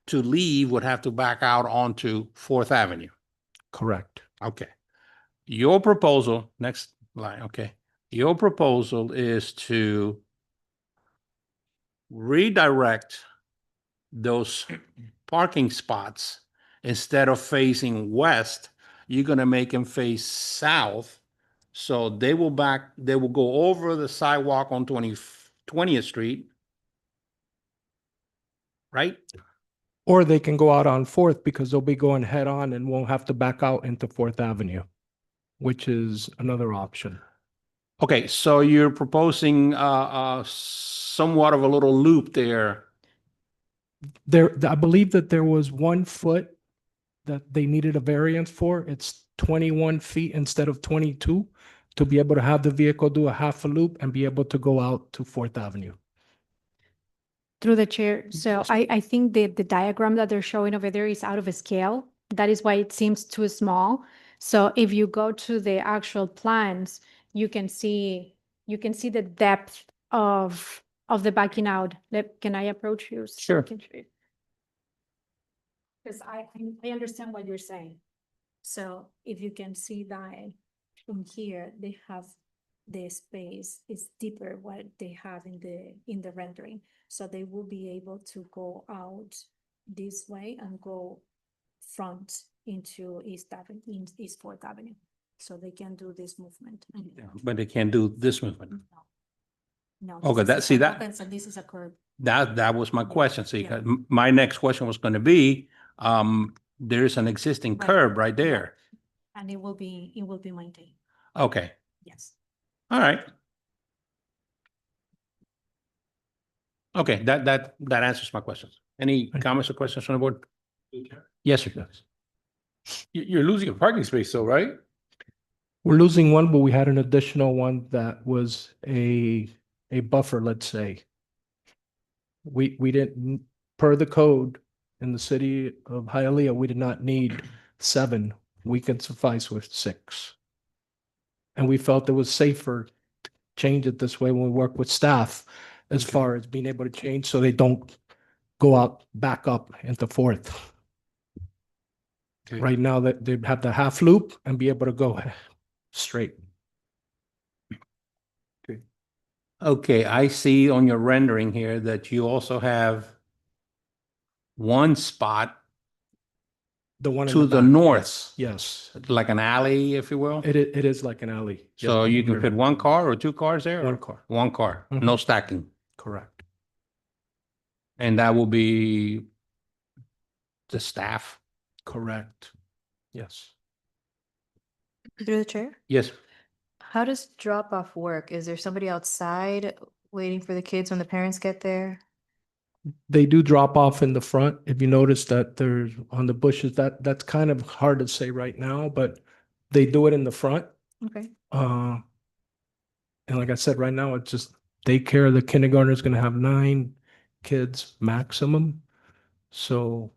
to leave would have to back out onto Fourth Avenue. Correct. Okay. Your proposal, next line, okay. Your proposal is to redirect those parking spots. Instead of facing west, you're gonna make them face south. So they will go over the sidewalk on 20th Street. Right? Or they can go out on Fourth because they'll be going head on and won't have to back out into Fourth Avenue, which is another option. Okay, so you're proposing somewhat of a little loop there. I believe that there was 1 foot that they needed a variance for. It's 21 feet instead of 22 to be able to have the vehicle do a half a loop and be able to go out to Fourth Avenue. Through the chair, so I think the diagram that they're showing over there is out of scale. That is why it seems too small. So if you go to the actual plans, you can see the depth of the backing out. Can I approach you? so I Sure. can show you? Because I understand what you're saying. So if you can see that from here, they have the space is deeper what they have in the rendering. So they will be able to go out this way and go front into East Avenue, East Fourth Avenue. So they can do this movement. But they can't do this movement. No. Okay, this is see a that- open, so this is a curve. That was my question. See, Yeah. my next question was gonna be, there's an existing Right. curb right there. And it will be maintained. Okay, Yes. all right. Okay, that answers my questions. Any comments or questions from the board? Yes, sir. You're losing a parking space, though, right? We're losing one, but we had an additional one that was a buffer, let's say. We didn't, per the code in the city of Hialeah, we did not need 7. We can suffice with 6. And we felt it was safer to change it this way when we work with staff as far as being able to change so they don't go out, back up into Fourth. Okay. Right now that they have the half loop and be able to go straight. Okay, I see on your rendering here that you also have one spot The one in to the back, north, Yes, like an alley, if you will. it is like an alley. Yes, So you can you're- fit 1 car or 2 cars there? or- 1 car, 1 car, Mhm. no stacking. correct. And that will be the staff? Correct. Yes. Through the chair? Yes. How does drop off work? Is there somebody outside waiting for the kids when the parents get there? They do drop off in the front. If you notice that there's on the bushes, that's kind of hard to say right now, but they do it in the front. Okay. And like I said, right now, it's just daycare. The kindergarten is gonna have 9 kids maximum. So,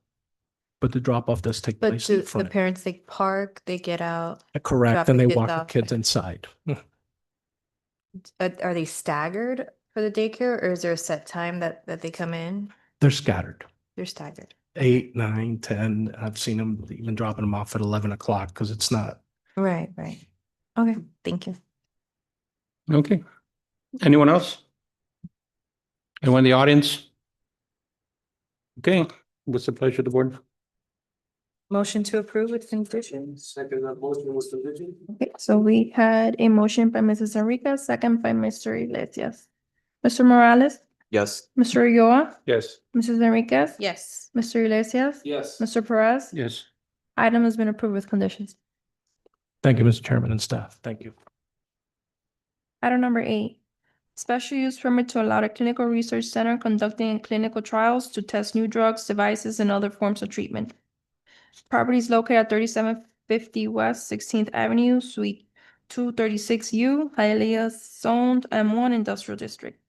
but the drop off does take But place in do the the front. parents, they park, they get out? Correct, drop and the they kids walk the off? kids inside. Are they staggered for the daycare or is there a set time that they come in? They're scattered. They're staggered. 8, 9, 10. I've seen them even dropping them off at 11 o'clock because it's not. Right. Okay, thank you. Okay. Anyone else? Anyone in the audience? Okay, what's the pleasure of the board? Motion to approve with conditions. Second that motion was condition. Okay, so we had a motion by Mrs. Enriquez, second by Mr. Iglesias. Mr. Morales, Yes. Mr. Ulloa, Yes. Mrs. Enriquez. Yes. Mr. Iglesias. Yes. Mr. Perez. Yes. Item has been approved with conditions. Thank you, Mr. Chairman and staff. Thank you. Item number 8, special use permit to allow a clinical research center conducting clinical trials to test new drugs, devices, and other forms of treatment. Property is located at 3750 West 16th Avenue, Suite 236U, Hialeah zoned M1 Industrial District.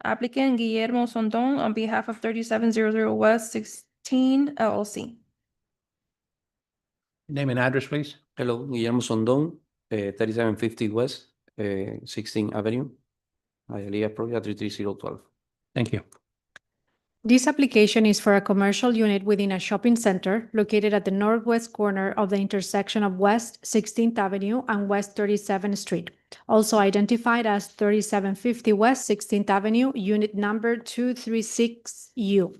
Applicant Guillermo Sondon on behalf of 3700 West 16 LLC. Name and address, please. Hello, Guillermo Sondón, 3750 West, 16th Avenue, Hialeah, Florida 33012. Thank you. This application is for a commercial unit within a shopping center located at the northwest corner of the intersection of West 16th Avenue and West 37th Street, also identified as 3750 West 16th Avenue, unit number 236U.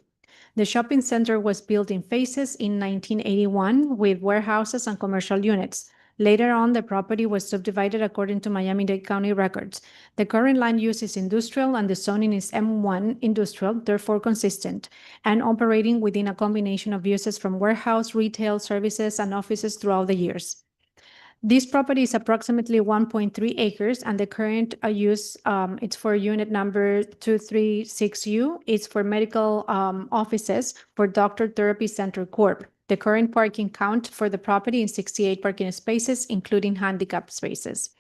The shopping center was built in phases in 1981 with warehouses and commercial units. Later on, the property was subdivided according to Miami-Dade County records. The current land use is industrial and the zoning is M1 industrial, therefore consistent, and operating within a combination of uses from warehouse, retail, services, and offices throughout the years. This property is approximately 1.3 acres and the current use, it's for unit number 236U. It's for medical offices for Doctor Therapy Center Corp. The current parking count for the property is 68 parking spaces, including handicap spaces.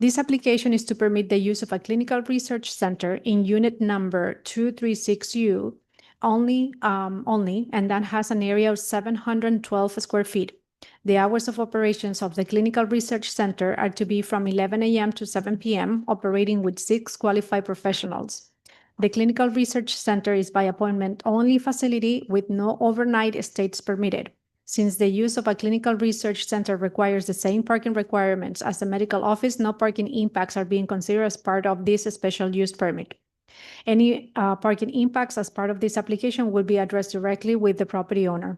This application is to permit the use of a clinical research center in unit number 236U only, and that has an area of 712 square feet. The hours of operations of the Clinical Research Center are to be from 11 a.m. to 7 p.m., operating with 6 qualified professionals. The Clinical Research Center is by appointment only facility with no overnight stays permitted. Since the use of a clinical research center requires the same parking requirements as a medical office, no parking impacts are being considered as part of this special use permit. Any parking impacts as part of this application will be addressed directly with the property owner.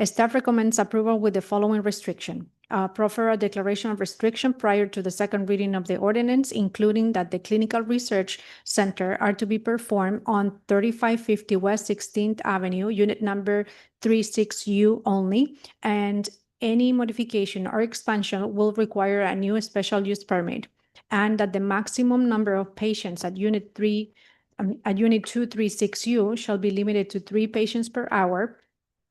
Staff recommends approval with the following restriction. Proffer a declaration of restriction prior to the second reading of the ordinance, including that the clinical research center are to be performed on 3550 West 16th Avenue, unit number 36U only, and any modification or expansion will require a new special use permit, and that the maximum number of patients at unit 236U shall be limited to 3 patients per hour,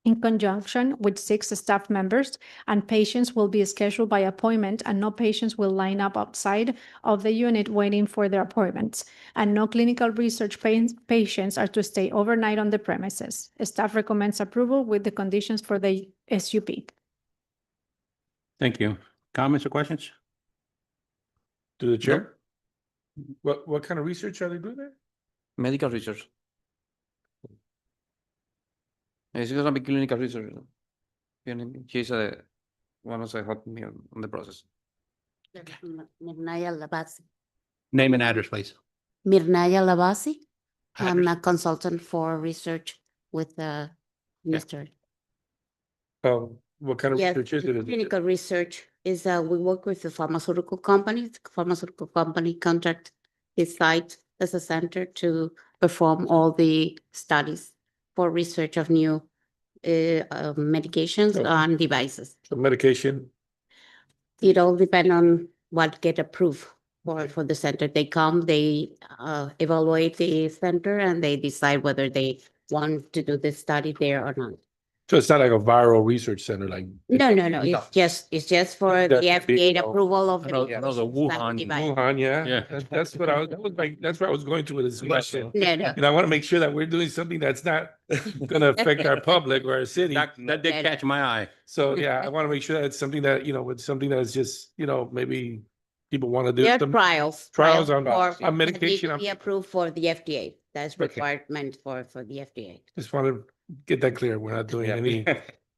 in conjunction with 6 staff members, and patients will be scheduled by appointment, and no patients will line up outside of the unit waiting for their appointments, and no clinical research patients are to stay overnight on the premises. Staff recommends approval with the conditions for the SUP. Thank you. Comments or questions? To the chair? What kind of research are they doing there? Medical research. It's gonna be clinical research. She's one of the helping me on the process. Mirnaya Labasi. Name and address, please. Mirnaya Labasi. I'm a consultant for research with Mr. What kind of Yes, research is it? clinical research is, we work with the pharmaceutical companies. The pharmaceutical company contract this site as a center to perform all the studies for research of new medications Okay. and devices. So medication, It all depends on what get approved for the center. They come, they evaluate the center, and they decide whether they want to do the study there or not. so it's not like a viral research center, like. No, it's just for the That would be, FDA approval of the Another Wuhan. device. Wuhan, yeah. Yeah. That's what I was, that was like, that's where I was going to with this question. No. And I want to make sure that we're doing something that's not gonna affect our public or our city. That did catch my eye. So, yeah, I want to make sure that it's something that, it's something that's just, maybe people want to do. There are some trials on for on medication. that need to be approved for the FDA. That's Okay. requirement for the FDA. Just want to get that clear. We're not doing any.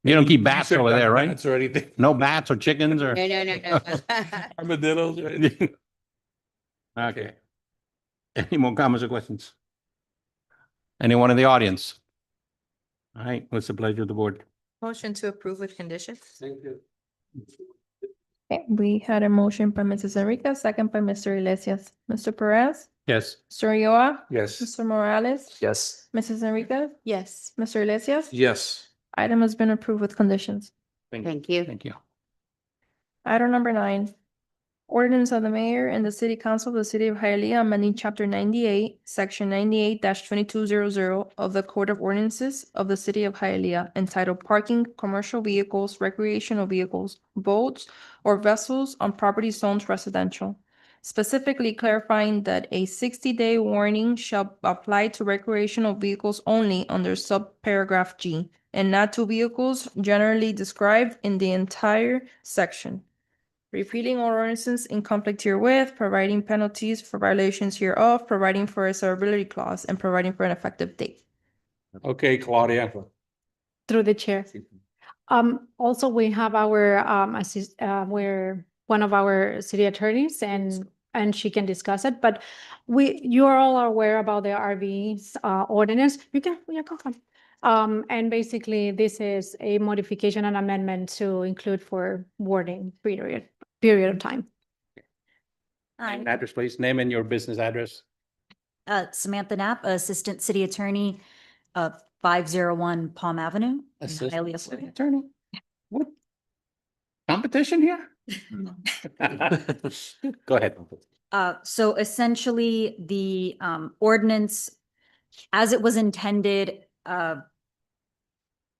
You don't keep bats over there, right? Bats or anything. No bats or chickens or? No. Armadillos, right? Okay. Any more comments or questions? Anyone in the audience? All right, what's the pleasure of the board? Motion to approve with conditions? Thank you. Okay, we had a motion by Mrs. Enriquez, second by Mr. Iglesias. Mr. Perez? Yes. Mr. Ulloa? Yes. Mr. Morales? Yes. Mrs. Enriquez? Yes. Mr. Iglesias? Yes. Item has been approved with conditions. Thank you. Thank you. Item number 9. Ordinance of the mayor and the city council of the city of Hialeah amending chapter 98, section 98-2200 of the Code of Ordinances of the city of Hialeah entitled Parking Commercial Vehicles, Recreational Vehicles, Boats, or Vessels on Property Zones Residential. Specifically clarifying that a 60-day warning shall apply to recreational vehicles only under subparagraph G and not to vehicles generally described in the entire section. Repealing all ordinances in conflict herewith, providing penalties for violations hereof, providing for a severability clause, and providing for an effective date. Okay, Claudia. Through the chair. Also, we have our, we're one of our city attorneys and she can discuss it, but you are all aware about the RVs, ordinance. Yeah, go on. And basically this is a modification and amendment to include for warning period of time. Name and address, please. Name and your business address. Samantha Knapp, Assistant City Attorney, 501 Palm Avenue. in Hialeah, Assistant City Florida. Attorney. What? Competition here? Go ahead. So essentially, the ordinance, as it was intended,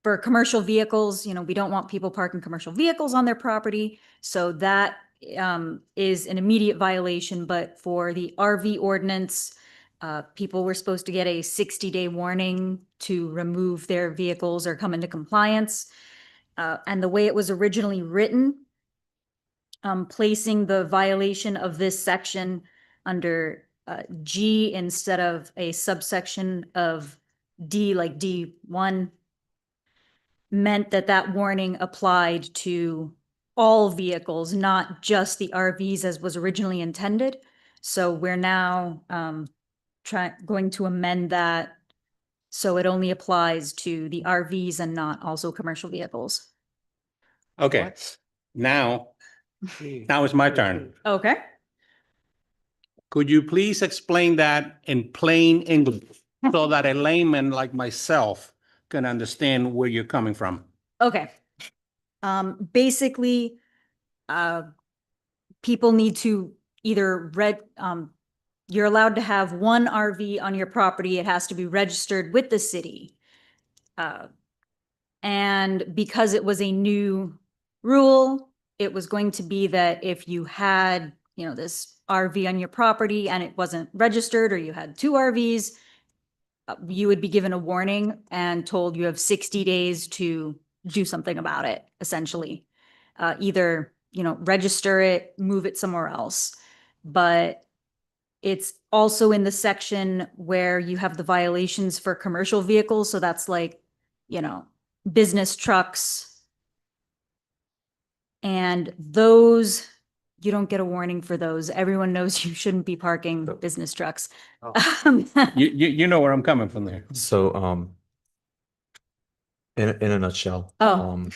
for commercial vehicles, we don't want people parking commercial vehicles on their property. So that is an immediate violation. But for the RV ordinance, people were supposed to get a 60-day warning to remove their vehicles or come into compliance. And the way it was originally written, placing the violation of this section under G instead of a subsection of D, like D1, meant that warning applied to all vehicles, not just the RVs as was originally intended. So we're now going to amend that so it only applies to the RVs and not also commercial vehicles. Okay, now it's my turn. Okay. Could you please explain that in plain English so that a layman like myself can understand where you're coming from? Okay. Basically, people need to either you're allowed to have one RV on your property. It has to be registered with the city. And because it was a new rule, it was going to be that if you had, this RV on your property and it wasn't registered, or you had two RVs, you would be given a warning and told you have 60 days to do something about it, essentially. Either, register it, move it somewhere else. But it's also in the section where you have the violations for commercial vehicles. So that's like, business trucks. And those, you don't get a warning for those. Everyone knows you shouldn't be parking business trucks. You know where I'm coming from there. So, in a nutshell, Oh.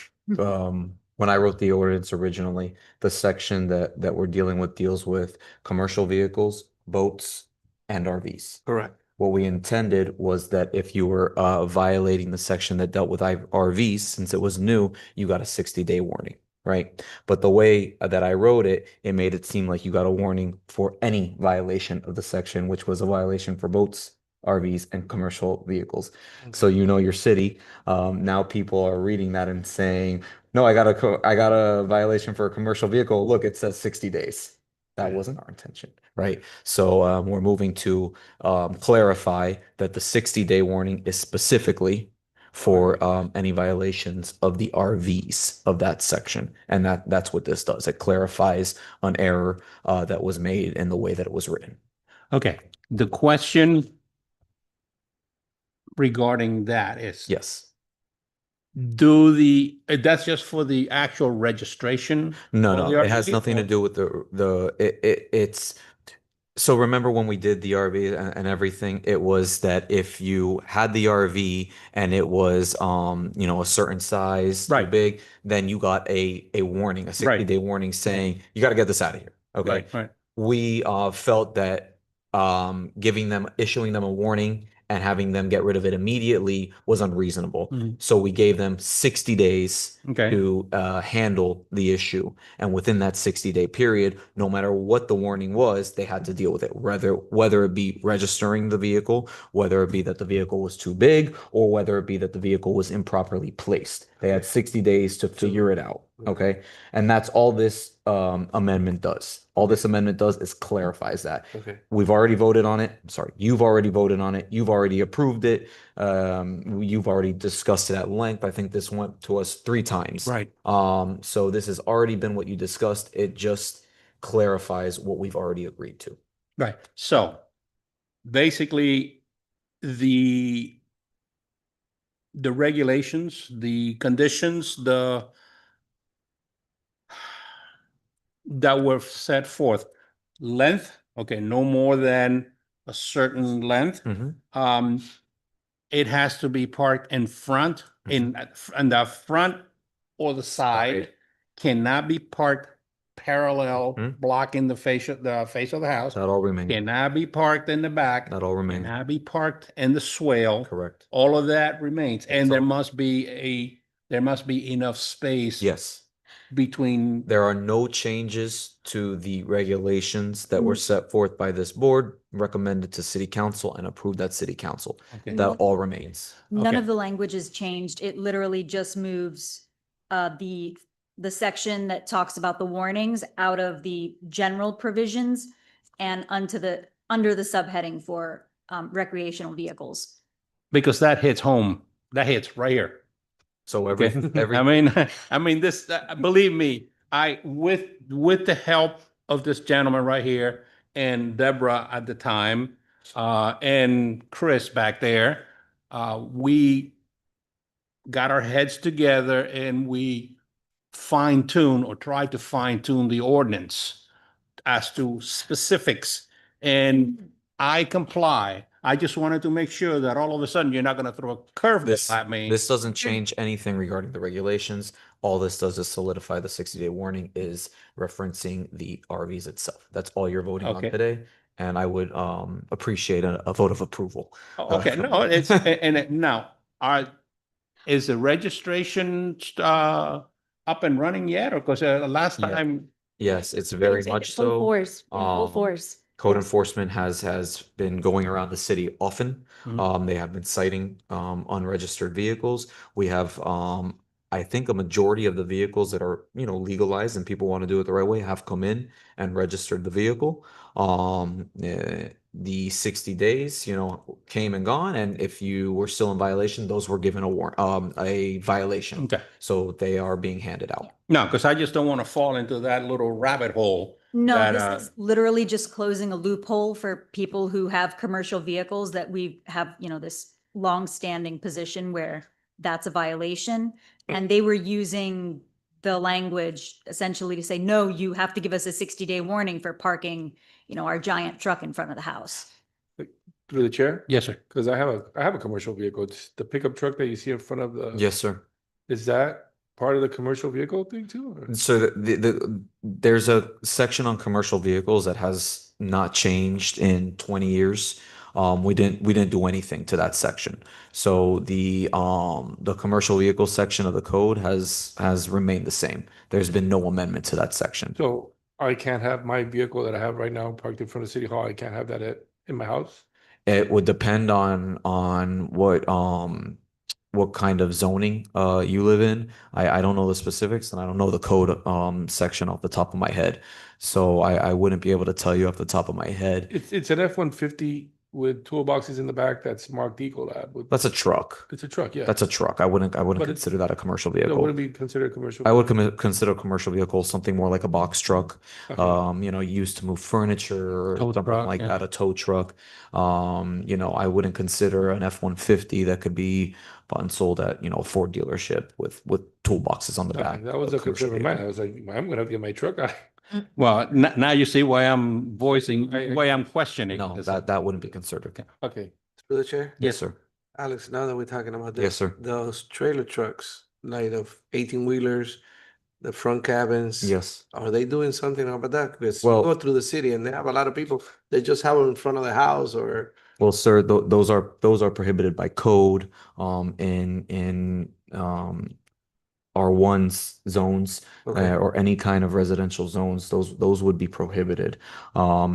when I wrote the ordinance originally, the section that we're dealing with deals with commercial vehicles, boats, and RVs. Correct. What we intended was that if you were violating the section that dealt with RVs, since it was new, you got a 60-day warning, right? But the way that I wrote it, it made it seem like you got a warning for any violation of the section, which was a violation for boats, RVs, and commercial vehicles. So your city. Now people are reading that and saying, no, I got a violation for a commercial vehicle. Look, it says 60 days. That wasn't our intention, right? So we're moving to clarify that the 60-day warning is specifically for any violations of the RVs of that section. And that's what this does. It clarifies an error that was made in the way that it was written. Okay, the question regarding that is, Yes. that's just for the actual registration? No, of no, the it has RV? nothing to do with it's So remember when we did the RV and everything, it was that if you had the RV and it was, you know, a certain size, too Right. big, then you got a warning, a 60-day warning saying, you got to get this out of here. Okay. Right. We felt that issuing them a warning and having them get rid of it immediately was unreasonable. Mhm. So we gave them 60 days Okay. to handle the issue. And within that 60-day period, no matter what the warning was, they had to deal with it, whether it be registering the vehicle, whether it be that the vehicle was too big, or whether it be that the vehicle was improperly placed. They had 60 days to figure it out. Okay. And that's all this amendment does. All this amendment does is clarifies that. Okay. We've already voted on it. I'm sorry, you've already voted on it. You've already approved it. You've already discussed it at length. I think this went to us 3 times. Right. So this has already been what you discussed. It just clarifies what we've already agreed to. Right. So basically, the regulations, the conditions, that were set forth, length, okay, no more than a certain length. It has to be parked in front, in the front or the side, cannot be parked parallel, blocking the face of the house. That all remains. Cannot be parked in the back. That all remains. Cannot be parked in the swale. Correct. All of that remains, and there must be enough space. Yes. Between. There are no changes to the regulations that were set forth by this board, recommended to city council and approved at city council. Okay. That all remains. None Okay. of the language is changed. It literally just moves the section that talks about the warnings out of the general provisions and under the subheading for recreational vehicles. Because that hits home. That hits right here. So Okay. I mean, this, believe me, with the help of this gentleman right here and Deborah at the time, and Chris back there, we got our heads together and we tried to fine tune the ordinance as to specifics. And I comply. I just wanted to make sure that all of a sudden you're not going to throw a curveball at me. This doesn't change anything regarding the regulations. All this does is solidify the 60-day warning is referencing the RVs itself. That's all you're voting on Okay. today. And I would appreciate a vote of approval. Okay, no, it's, now, is the registration up and running yet? Or because last Yeah. time, Yes, it's very It's in much full so. force, in full force. Code enforcement has been going around the city often. Mhm. They have been citing unregistered vehicles. We have I think a majority of the vehicles that are, you know, legalized and people want to do it the right way have come in and registered the vehicle. The 60 days, you know, came and gone, and if you were still in violation, those were given a violation. okay, So they are being handed out. no, because I just don't want to fall into that little rabbit hole. No, that, this is literally just closing a loophole for people who have commercial vehicles that we have, you know, this long-standing position where that's a violation. And they were using the language essentially to say, no, you have to give us a 60-day warning for parking, you know, our giant truck in front of the house. Through the chair? Yes, sir. Because I have a commercial vehicle. It's the pickup truck that you see in front of the. Yes, sir. Is that part of the commercial vehicle thing too? or- So there's a section on commercial vehicles that has not changed in 20 years. We didn't do anything to that section. So the commercial vehicle section of the code has remained the same. There's been no amendment to that section. So I can't have my vehicle that I have right now parked in front of City Hall. I can't have that in my house. It would depend on what kind of zoning you live in. I don't know the specifics and I don't know the code section off the top of my head. So I wouldn't be able to tell you off the top of my head. It's an F-150 with toolboxes in the back that's marked Ecolab. That's a truck. It's a truck, yeah. That's a truck. I wouldn't But it- consider that a commercial So vehicle. would it be considered commercial? I would consider a commercial vehicle something more like a box truck, Okay. you know, used to move furniture or Tow something truck, like yeah. that, a tow truck. You know, I wouldn't consider an F-150 that could be bought and sold at, you know, a Ford dealership with toolboxes on the back. That was a a commercial concern of mine. vehicle. I was like, I'm gonna have to get my truck out. Well, now you see why I'm voicing, why I'm questioning. No, this. that wouldn't be considered. Okay. Through the chair? Yes, sir. Alex, now that we're talking about this. Yes, sir. Those trailer trucks, like the 18-wheelers, the front cabins. Yes. Are they doing something about that? Because Well- go through the city and they have a lot of people, they just have them in front of the house or. Well, sir, those are prohibited by code, in R1 zones, Okay. or any kind of residential zones. Those would be prohibited. I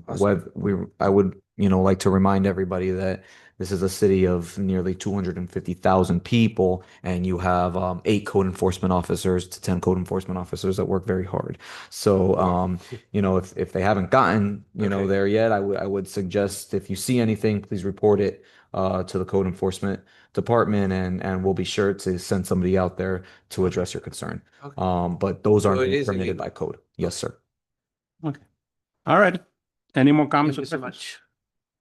would, like to remind everybody that this is a city of nearly 250,000 people, and you have 8 code enforcement officers to 10 code enforcement officers that work very hard. So, if they haven't gotten, Okay. there yet, I would suggest if you see anything, please report it to the code enforcement department, and we'll be sure to send somebody out there to address your concern. Okay. But those So aren't it being is permitted illegal. by code. Yes, sir. Okay. All right. Any more Thank comments? you or so questions?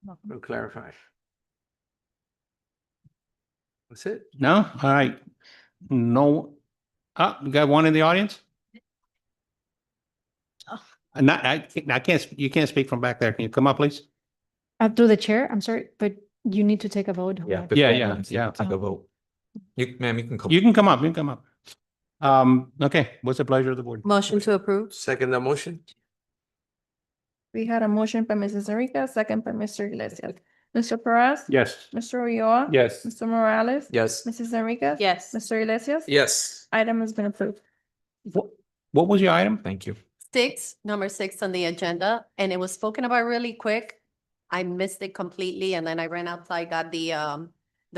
much for clarifying. That's it. No? All right. No. You got one in the audience? Not, I can't, you can't speak from back there. Can you come up, please? Through the chair, I'm sorry, but you need to take a vote. Yeah. Yeah. Take a vote. Ma'am, you can come. You can come up, you can come up. Okay, what's the pleasure of the board? Motion to approve? Second the motion? We had a motion by Mrs. Enriquez, second by Mr. Iglesias. Mr. Perez? Yes. Mr. Ulloa? Yes. Mr. Morales? Yes. Mrs. Enriquez? Yes. Mr. Iglesias? Yes. Item has been approved. What was your item? Thank you. Number 6 on the agenda, and it was spoken about really quick. I missed it completely, and then I ran outside, got the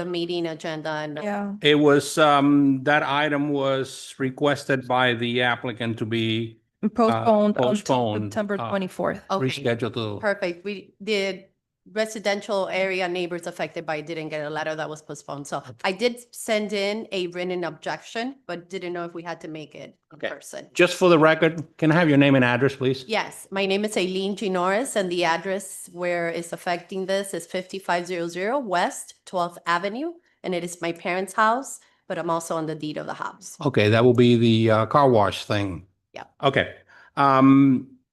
meeting agenda and. Yeah. It was, that item was requested by the applicant to be Postponed until postponed, September 24th. Okay, rescheduled to. perfect. We did residential area neighbors affected by didn't get a letter that was postponed. So I did send in a written objection, but didn't know if we had to make it in Okay. person. Just for the record, can I have your name and address, please? Yes, my name is Aileen G. Norris, and the address where it's affecting this is 5500 West 12th Avenue, and it is my parents' house, but I'm also on the deed of the house. Okay, that will be the car wash thing. Yeah. Okay.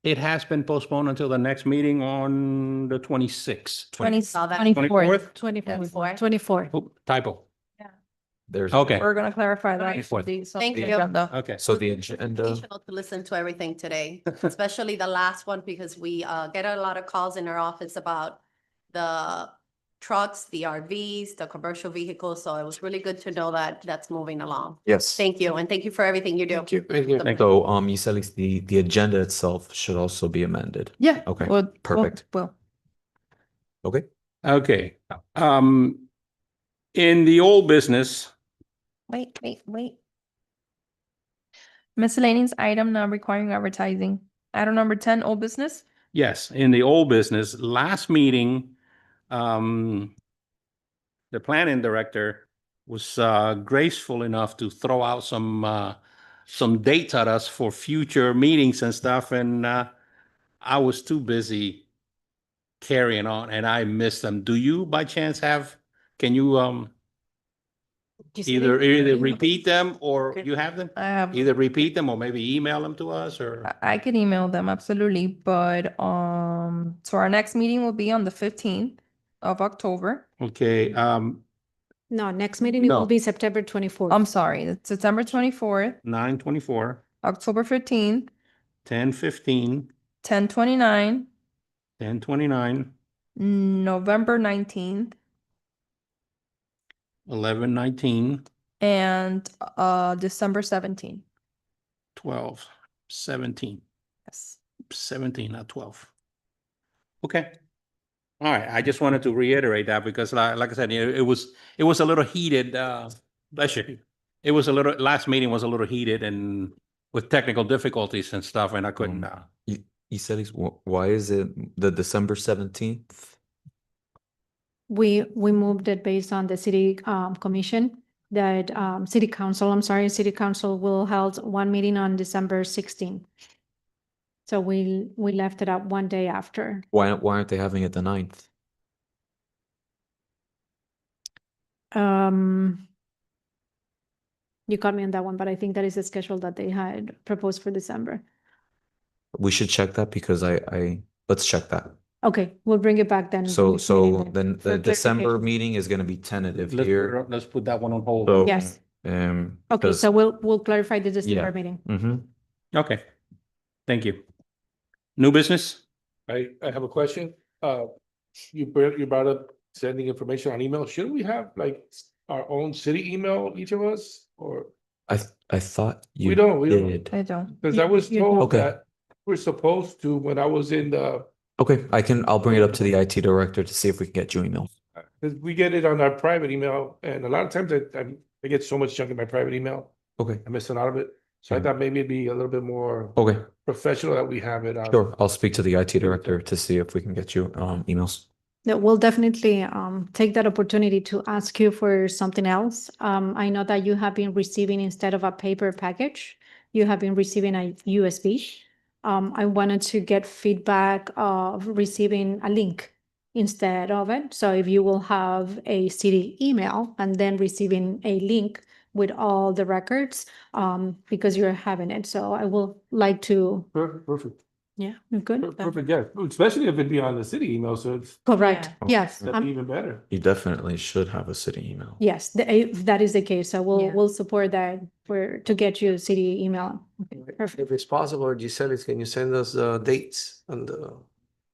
It has been postponed until the next meeting on the 26th. 24th. 24. Oh, typo. There's. Okay. We're gonna clarify that. 24th. Thank you. Agenda. Okay. So the agenda. Educational to listen to everything today, especially the last one, because we get a lot of calls in our office about the trucks, the RVs, the commercial vehicles. So it was really good to know that that's moving along. Yes. Thank you, and thank you for everything you do. Thank you. Thank you. So, Iselis, the agenda itself should also be amended. Yeah. Okay, Well, perfect. Well, Okay. Okay. In the old business, wait. Miscellaneous item not requiring advertising. Item number 10, old business. yes, in the old business, last meeting, the planning director was graceful enough to throw out some dates at us for future meetings and stuff, and I was too busy carrying on, and I missed them. Do you by chance can you either repeat them, or you have them? I have. Either repeat them or maybe email them to us, or? I could email them, absolutely, but so our next meeting will be on the 15th of October. Okay, No, next meeting it No. will be September 24th. I'm sorry, it's September 24th, 9/24, October 15th, 10/15, 10/29, 10/29, November 19th, 11/19, and December 17th. 12, 17, Yes. 17, not 12. Okay. All right, I just wanted to reiterate that because like I said, it was a little heated, bless you. It was last meeting was a little heated and with technical difficulties and stuff, and I couldn't. Iselis, why is it the December 17th? We moved it based on the city commission that city council will hold one meeting on December 16th. So we left it up one day after. Why aren't they having it the 9th? You caught me on that one, but I think that is the schedule that they had proposed for December. We should check that because let's check that. Okay, we'll bring it back then. So, next meeting so then for the December clarification. meeting is gonna be tentative Let's here. let's put that one on hold. So, Yes. Okay, because- so we'll clarify the December Yeah. meeting. Mhm. Okay. Thank you. New business? I have a question. You brought up sending information on email. Shouldn't we have like our own city email, each of us? Or, I thought you we don't. did. I don't. Because I was You- told Okay. that we're supposed to, when I was in the, Okay, I'll bring it up to the IT director to see if we can get you email. because we get it on our private email, and a lot of times I get so much junk in my private email, Okay, I miss a lot of it. So I Yeah. thought maybe it'd be a little bit more okay, professional that we have it on. sure. I'll speak to the IT director to see if we can get you emails. Yeah, we'll definitely take that opportunity to ask you for something else. I know that you have been receiving, instead of a paper package, you have been receiving a USB. I wanted to get feedback of receiving a link instead of it. So if you will have a city email and then receiving a link with all the records, because you're having it. So I will like to, Perfect, yeah, you're good. perfect, yeah, especially if it be on the city email, so it's, Correct, Yeah. yes. that'd be even better. You definitely should have a city email. Yes, if that is the case, so Yeah. we'll support that to get you a city email. Perfect. If it's possible, Giselle, can you send us the dates and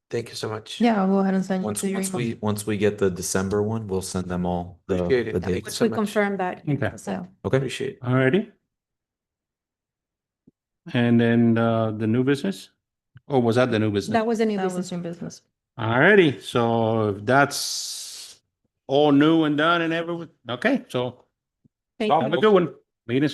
thank you so much. Yeah, I'll go ahead and send you Once, to your once email. once we get the December one, we'll send them all the Appreciate it. the Yeah. dates. Once so we much. confirm that. Okay. So, Okay, Appreciate it. Alrighty. And then the new business? Or was that the new business? that was a new That was business. your business. Alrighty, so if that's all new and done and everything, okay, so Thank have a good one. Meeting's